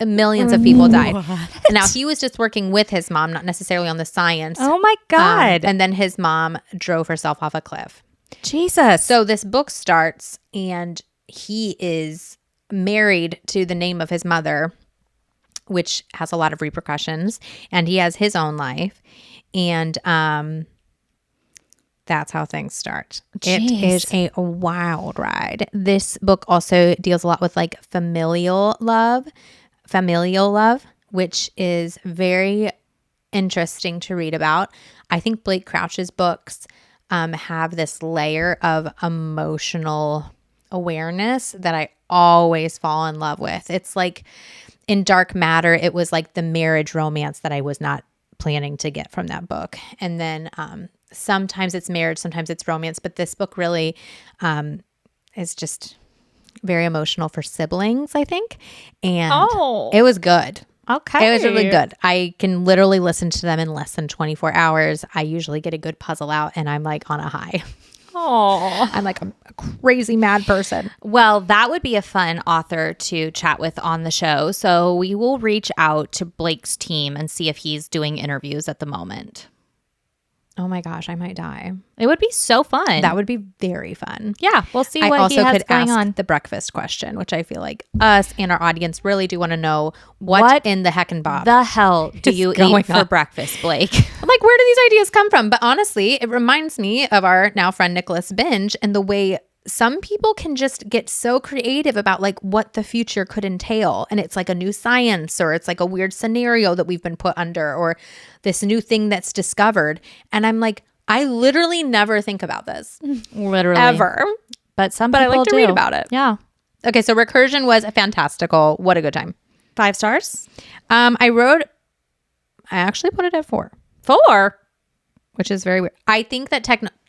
of people died. And now he was just working with his mom, not necessarily on the science. Oh my God. And then his mom drove herself off a cliff. Jesus. So this book starts and he is married to the name of his mother, which has a lot of repercussions. And he has his own life. And that's how things start. Jeez. It is a wild ride. This book also deals a lot with like familial love, which is very interesting to read about. I think Blake Crouch's books have this layer of emotional awareness that I always fall in love with. It's like in Dark Matter, it was like the marriage romance that I was not planning to get from that book. And then sometimes it's marriage, sometimes it's romance, but this book really is just very emotional for siblings, I think. And it was good. Okay. It was really good. I can literally listen to them in less than 24 hours. I usually get a good puzzle out and I'm like on a high. Oh, I'm like a crazy mad person. Well, that would be a fun author to chat with on the show. So we will reach out to Blake's team and see if he's doing interviews at the moment. Oh my gosh, I might die. It would be so fun. That would be very fun. Yeah, we'll see I what also he has could going ask on. the breakfast question, which I feel like us and our audience really do want to know what in the heck and bob the hell do is you going eat for on? breakfast, Blake? Like, where do these ideas come from? But honestly, it reminds me of our now friend Nicholas Binge and the way some people can just get so creative about like what the future could entail. And it's like a new science, or it's like a weird scenario that we've been put under, or this new thing that's discovered. And I'm like, I literally never think about this. Literally. Ever. But I like to read about it. Yeah. Okay, so Recursion was a fantastical. What a good time. 5 stars? I actually put it at 4. 4? Which is very weird. I think that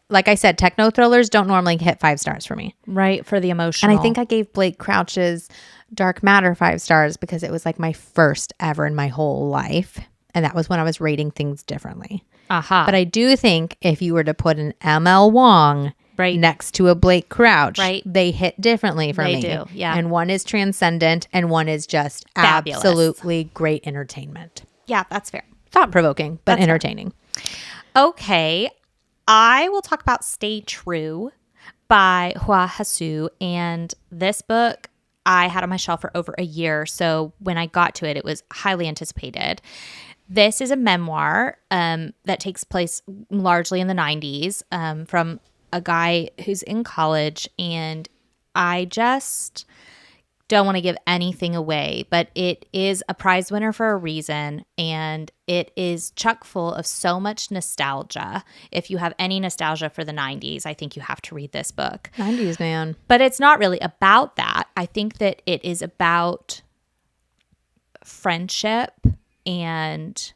like I said, techno thrillers don't normally hit 5 stars for me. Right, for the emotional. And I think I gave Blake Crouch's Dark Matter 5 stars because it was like my first ever in my whole life. And that was when I was rating things differently. But I do think if you were to put an M.L. Wong next to a Blake Crouch, they hit differently for me. They do, yeah. And one is transcendent and one is just fabulous. Absolutely great entertainment. Yeah, that's fair. Thought-provoking, but entertaining. Fair. Okay, I will talk about Stay True by Hua Hsu. And this book I had on my shelf for over a year. So when I got to it, it was highly anticipated. This is a memoir that takes place largely in the 90s from a guy who's in college. And I just don't want to give anything away, but it is a prize winner for a reason. And it is chock full of so much nostalgia. If you have any nostalgia for the 90s, I think you have to read this book. 90s, man. But it's not really about that. I think that it is about friendship and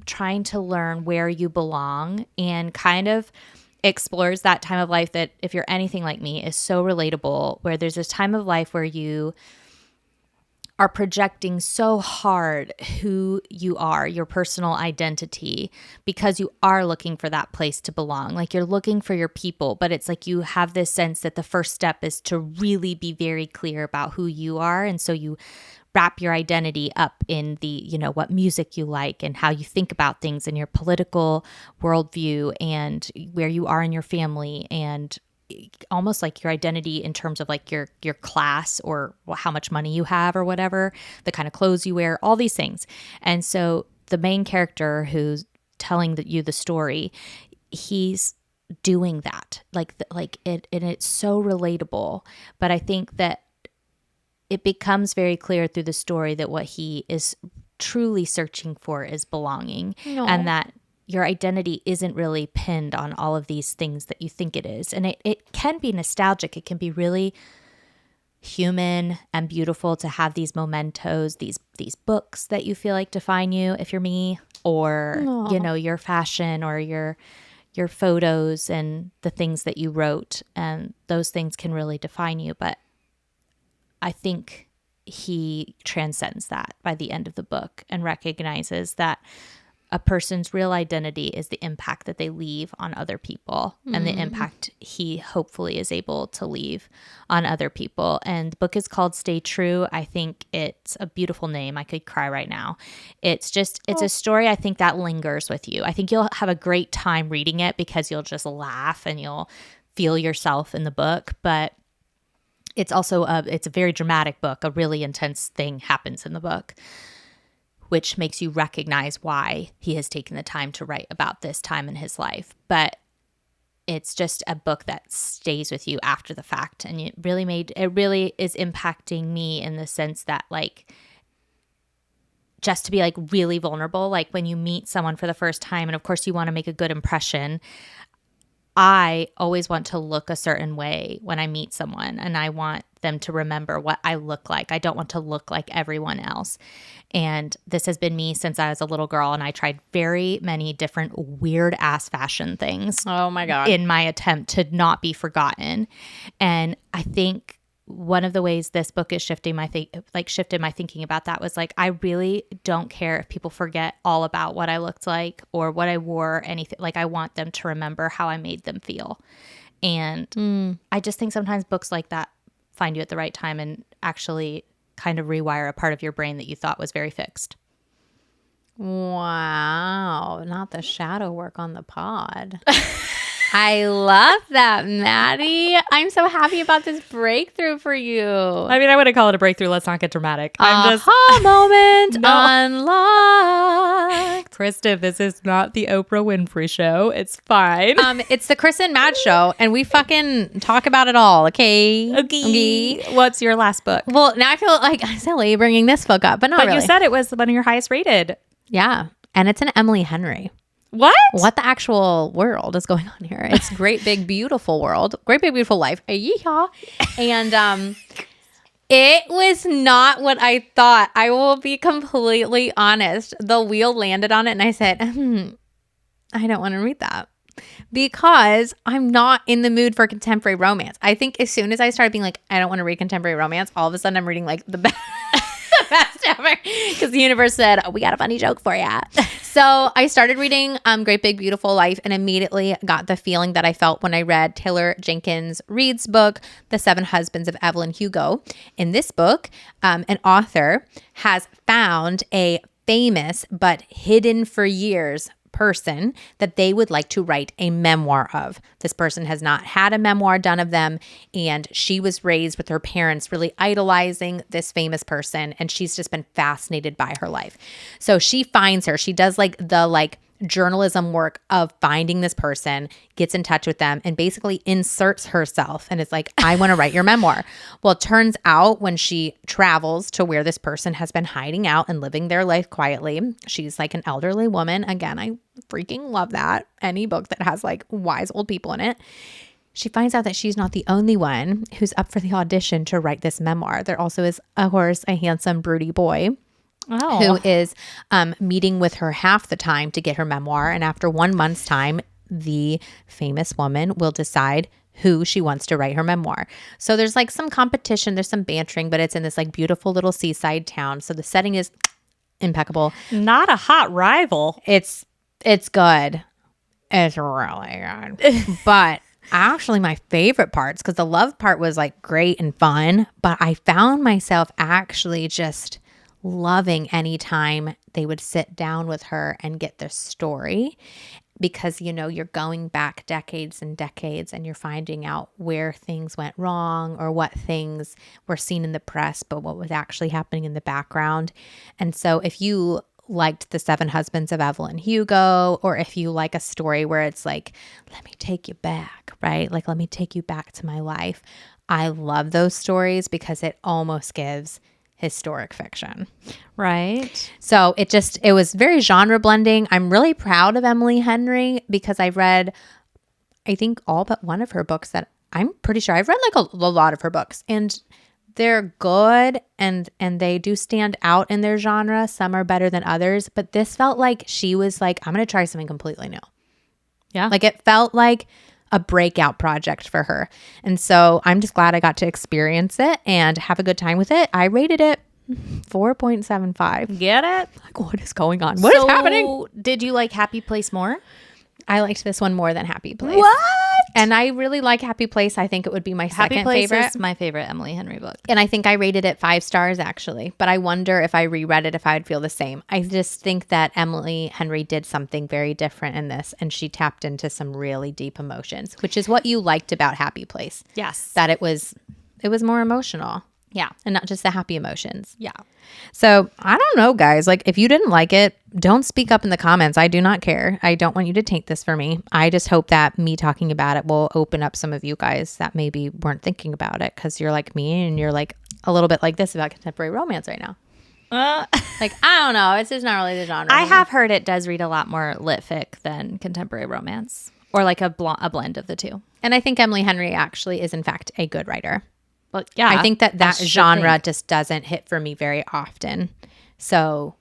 trying to learn where you belong, and kind of explores that time of life that, if you're anything like me, is so relatable, where there's this time of life where you are projecting so hard who you are, your personal identity, because you are looking for that place to belong. Like, you're looking for your people, but it's like you have this sense that the first step is to really be very clear about who you are. And so you wrap your identity up in the, you know, what music you like and how you think about things and your political worldview and where you are in your family, and almost like your identity in terms of like your class or how much money you have or whatever, the kind of clothes you wear, all these things. And so the main character who's telling you the story, he's doing that like it, and it's so relatable. But I think that it becomes very clear through the story that what he is truly searching for is belonging. And that your identity isn't really pinned on all of these things that you think it is. And it can be nostalgic. It can be really human and beautiful to have these mementos, these books that you feel like define you, if you're me, or, you know, your fashion or your photos and the things that you wrote. And those things can really define you. But I think he transcends that by the end of the book and recognizes that a person's real identity is the impact that they leave on other people, and the impact he hopefully is able to leave on other people. And the book is called Stay True. I think it's a beautiful name. I could cry right now. It's a story I think that lingers with you. I think you'll have a great time reading it because you'll just laugh and you'll feel yourself in the book. But it's also it's a very dramatic book. A really intense thing happens in the book, which makes you recognize why he has taken the time to write about this time in his life. But it's just a book that stays with you after the fact. And it really is impacting me in the sense that, like, just to be like really vulnerable, like when you meet someone for the first time, and of course you want to make a good impression. I always want to look a certain way when I meet someone, and I want them to remember what I look like. I don't want to look like everyone else. And this has been me since I was a little girl, and I tried very many different weird ass fashion things. Oh my God. In my attempt to not be forgotten. And I think one of the ways this book is shifted my thinking about that was like, I really don't care if people forget all about what I looked like or what I wore, anything. Like, I want them to remember how I made them feel. And I just think sometimes books like that find you at the right time and actually kind of rewire a part of your brain that you thought was very fixed. Wow. Not the shadow work on the pod. I love that, Maddie. I'm so happy about this breakthrough for you. I mean, I wouldn't call it a breakthrough. Let's not get dramatic. I'm just moment unlocked. Kristen, this is not the Oprah Winfrey show. It's fine. It's the Kris and Mads show, and we fucking talk about it all. Okay. What's your last book? Well, now I feel like I'm silly bringing this book up, but not But really. you said it was one of your highest rated. Yeah, and it's an Emily Henry. What the actual world is going on here? It's Great Big Beautiful World, Great Big Beautiful Life. Yeehaw. And it was not what I thought. I will be completely honest. The wheel landed on it and I said, I don't want to read that because I'm not in the mood for contemporary romance. I think as soon as I started being like, I don't want to read contemporary romance, all of a sudden I'm reading like the best. Best ever, because the universe said, we got a funny joke for you. So I started reading Great Big Beautiful Life and immediately got the feeling that I felt when I read Taylor Jenkins Reid's book, The Seven Husbands of Evelyn Hugo. In this book, an author has found a famous but hidden for years person that they would like to write a memoir of. This person has not had a memoir done of them, and she was raised with her parents really idolizing this famous person, and she's just been fascinated by her life. So she finds her. She does like the journalism work of finding this person, gets in touch with them, and basically inserts herself. And it's like, I want to write your memoir. Well, it turns out when she travels to where this person has been hiding out and living their life quietly, she's like an elderly woman. Again, I freaking love that. Any book that has like wise old people in it. She finds out that she's not the only one who's up for the audition to write this memoir. There also is, of course, a handsome, broody boy who is meeting with her half the time to get her memoir. And after 1 month's time, the famous woman will decide who she wants to write her memoir. So there's like some competition, there's some bantering, but it's in this like beautiful little seaside town. So the setting is impeccable. Not a hot rival. It's good. It's really good. But actually my favorite parts, because the love part was like great and fun, but I found myself actually just loving any time they would sit down with her and get their story, because you're going back decades and decades and you're finding out where things went wrong or what things were seen in the press but what was actually happening in the background. And so if you liked The Seven Husbands of Evelyn Hugo, or if you like a story where it's like, let me take you back, right? Like, let me take you back to my life. I love those stories because it almost gives historic fiction. Right. So it was very genre blending. I'm really proud of Emily Henry because I've read, I think, all but one of her books that I'm pretty sure I've read like a lot of her books, and they're good and they do stand out in their genre. Some are better than others, but this felt like she was like, I'm going to try something completely new. Yeah. Like it felt like a breakout project for her. And so I'm just glad I got to experience it and have a good time with it. I rated it 4.75. Get it? Like, what is going on? What is happening? Did you like Happy Place more? I liked this one more than Happy Place. What? And I really like Happy Place. I think it would be my second Happy Place favorite. is my favorite Emily Henry book. And I think I rated it 5 stars actually. But I wonder if I reread it, if I would feel the same. I just think that Emily Henry did something very different in this. And she tapped into some really deep emotions, which is what you liked about Happy Place. Yes. That it was more emotional. Yeah. And not just the happy emotions. Yeah. So I don't know, guys. Like, if you didn't like it, don't speak up in the comments. I do not care. I don't want you to take this for me. I just hope that me talking about it will open up some of you guys that maybe weren't thinking about it, because you're like me and you're like a little bit like this about contemporary romance right now. Like, I don't know. It's just not really the genre. I have heard it does read a lot more lit fic than contemporary romance, or like a blend of the two. And I think Emily Henry actually is, in fact, a good writer. Well, yeah. I think that genre just doesn't hit for me very often. So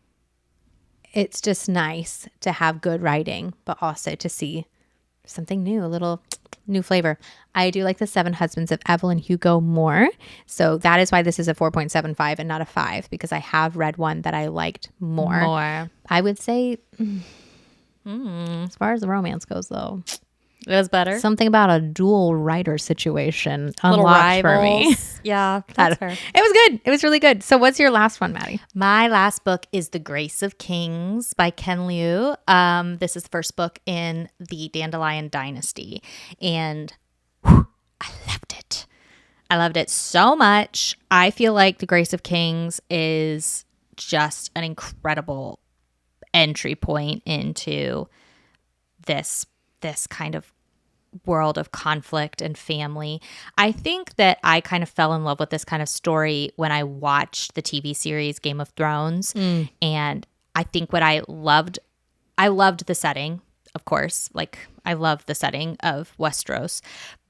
it's just nice to have good writing, but also to see something new, a little new flavor. I do like The Seven Husbands of Evelyn Hugo more. So that is why this is a 4.75 and not a 5, because I have read one that I liked more. I would say, as far as the romance goes, though, It was better. Something about a dual writer situation Little unlocked for me. rivals. Yeah, that's fair. It was good. It was really good. So what's your last one, Maddie? My last book is The Grace of Kings by Ken Liu. This is the first book in the Dandelion Dynasty. And I loved it. I loved it so much. I feel like The Grace of Kings is just an incredible entry point into this kind of world of conflict and family. I think that I kind of fell in love with this kind of story when I watched the TV series Game of Thrones. And I think what I loved the setting, of course. Like, I loved the setting of Westeros.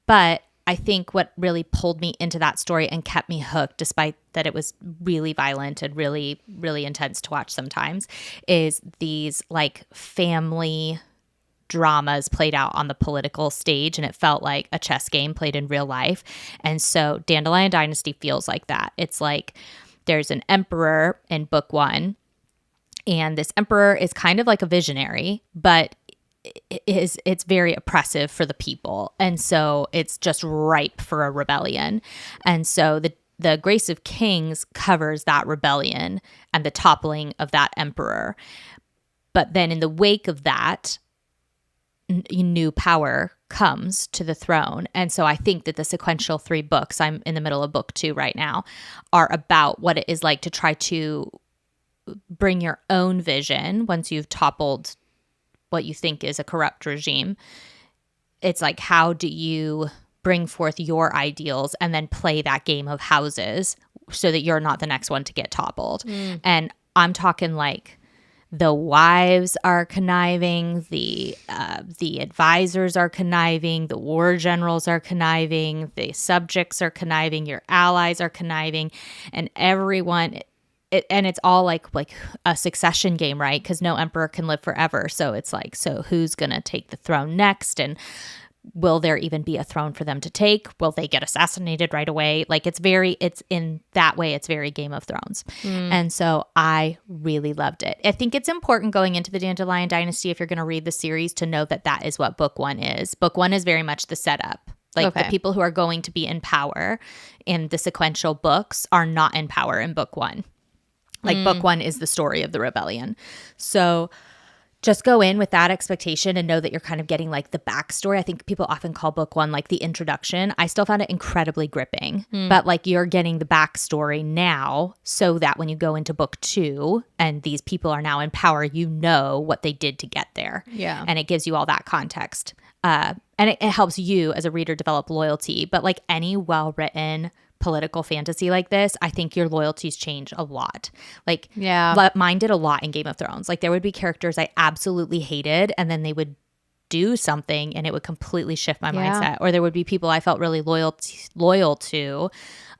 But I think what really pulled me into that story and kept me hooked, despite that it was really violent and really, really intense to watch sometimes, is these like family dramas played out on the political stage, and it felt like a chess game played in real life. And so Dandelion Dynasty feels like that. It's like there's an emperor in book 1, and this emperor is kind of like a visionary, but it's very oppressive for the people, and so it's just ripe for a rebellion. And so the Grace of Kings covers that rebellion and the toppling of that emperor. But then in the wake of that, new power comes to the throne. And so I think that the sequential 3 books, I'm in the middle of book 2 right now, are about what it is like to try to bring your own vision once you've toppled what you think is a corrupt regime. It's like, how do you bring forth your ideals and then play that game of houses so that you're not the next one to get toppled? And I'm talking like the wives are conniving, the advisors are conniving, the war generals are conniving, the subjects are conniving, your allies are conniving, and everyone. And it's all like a succession game, right? Because no emperor can live forever. So it's like, so who's going to take the throne next? And will there even be a throne for them to take? Will they get assassinated right away? Like, it's in that way, it's very Game of Thrones. And so I really loved it. I think it's important going into the Dandelion Dynasty, if you're going to read the series, to know that that is what book 1 is. Book 1 is very much the setup. Like, the people who are going to be in power in the sequential books are not in power in book 1. Like, book 1 is the story of the rebellion. So just go in with that expectation and know that you're kind of getting like the backstory. I think people often call book 1 like the introduction. I still found it incredibly gripping, but like you're getting the backstory now so that when you go into book 2 and these people are now in power, you know what they did to get there. Yeah. And it gives you all that context. And it helps you as a reader develop loyalty. But like any well-written political fantasy like this, I think your loyalties change a lot. Like, mine did a lot in Game of Thrones. Like, there would be characters I absolutely hated, and then they would do something and it would completely shift my mindset. Or there would be people I felt really loyal to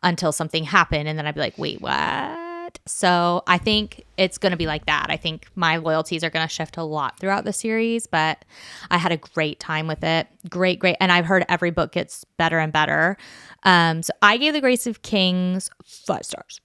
until something happened, and then I'd be like, wait, what? So I think it's going to be like that. I think my loyalties are going to shift a lot throughout the series, but I had a great time with it. Great. And I've heard every book gets better and better. So I gave The Grace of Kings 5 stars.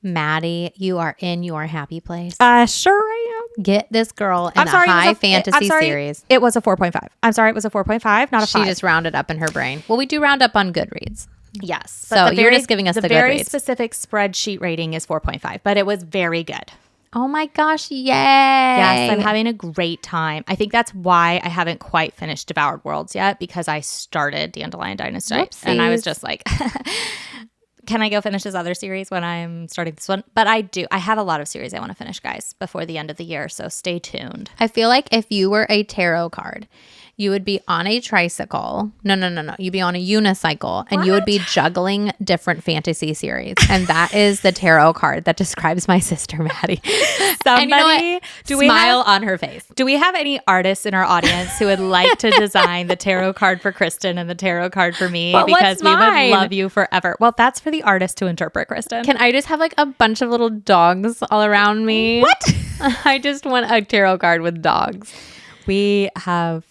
Maddie, you are in your happy place. Sure I am. Get this girl in a high fantasy series. It was a 4.5. I'm sorry, it was a 4.5, not a 5. She just rounded up in her brain. Well, we do round up on Goodreads. Yes. So you're just giving us the very Goodreads. Specific spreadsheet rating is 4.5, but it was very good. Oh my gosh, yay. Yes, I'm having a great time. I think that's why I haven't quite finished Devoured Worlds yet, because I started Dandelion Dynasty. Whoopsies. And I was just like, can I go finish this other series when I'm starting this one? But I do. I have a lot of series I want to finish, guys, before the end of the year, so stay tuned. I feel like if you were a tarot card, you would be on a tricycle. No. You'd be on a unicycle, and you would be juggling different fantasy series. And that is the tarot card that describes my sister, Maddie. Somebody, and you know what? Smile on her face. Do we have any artists in our audience who would like to design the tarot card for Kristen and the tarot card for me? But because we mine? would love you forever. Well, that's for the artist to interpret, Kristen. Can I just have like a bunch of little dogs all around me? What? I just want a tarot card with dogs. We have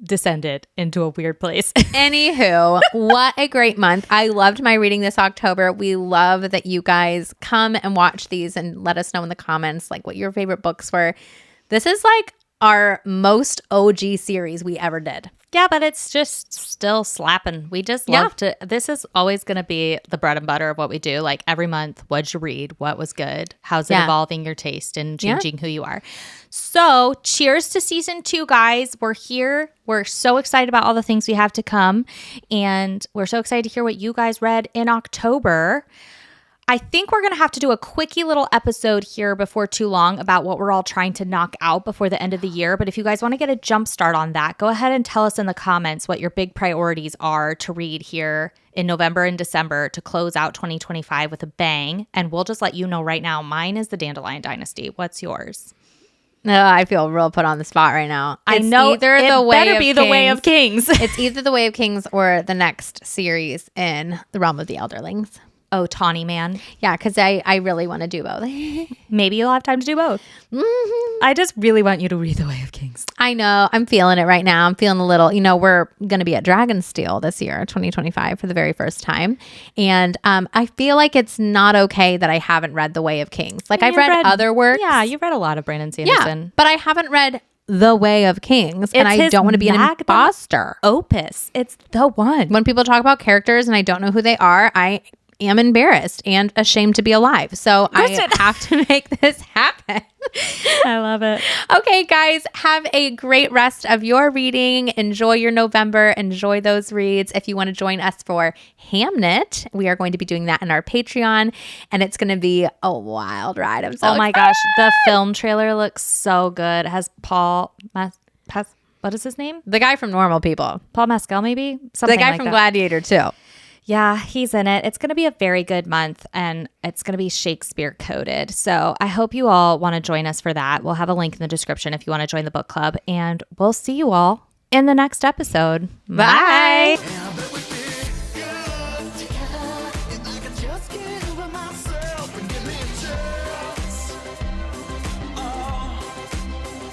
descended into a weird place. Anywho, what a great month. I loved my reading this October. We love that you guys come and watch these and let us know in the comments like what your favorite books were. This is like our most OG series we ever did. Yeah, but it's just still slapping. We just love to. This is always going to be the bread and butter of what we do. Like every month, what'd you read? What was good? How's it evolving your taste and changing who you are? So cheers to season 2, guys. We're here. We're so excited about all the things we have to come. And we're so excited to hear what you guys read in October. I think we're going to have to do a quickie little episode here before too long about what we're all trying to knock out before the end of the year. But if you guys want to get a jump start on that, go ahead and tell us in the comments what your big priorities are to read here in November and December to close out 2025 with a bang. And we'll just let you know right now. Mine is the Dandelion Dynasty. What's yours? No, I feel real put on the spot right now. I know either it the way better of be Kings, the Way of Kings. It's either the Way of Kings or the next series in the Realm of the Elderlings. Oh, Tawny Man. Yeah, because I really want to do both. Maybe you'll have time to do both. Mm-hmm. I just really want you to read The Way of Kings. I know. I'm feeling it right now. I'm feeling a little, we're going to be at Dragonsteel this year, 2025, for the very first time. And I feel like it's not okay that I haven't read The Way of Kings. Like I've read other works. Yeah, you've read a lot of Brandon Sanderson. Yeah, but I haven't read The Way of Kings. And I don't want to be an imposter. Opus. It's the one. When people talk about characters and I don't know who they are, I am embarrassed and ashamed to be alive. So I have to make this happen. I love it. Okay, guys, have a great rest of your reading. Enjoy your November. Enjoy those reads. If you want to join us for Hamnet, we are going to be doing that in our Patreon, and it's going to be a wild ride. I'm so excited. Gosh, the film trailer looks so good. It has Paul what is his name? The guy from Normal People. Paul Mescal, maybe? Something the guy from Gladiator, too. Yeah, he's in it. It's going to be a very good month, and it's going to be Shakespeare coded. So I hope you all want to join us for that. We'll have a link in the description if you want to join the book club, and we'll see you all in the next episode. Bye.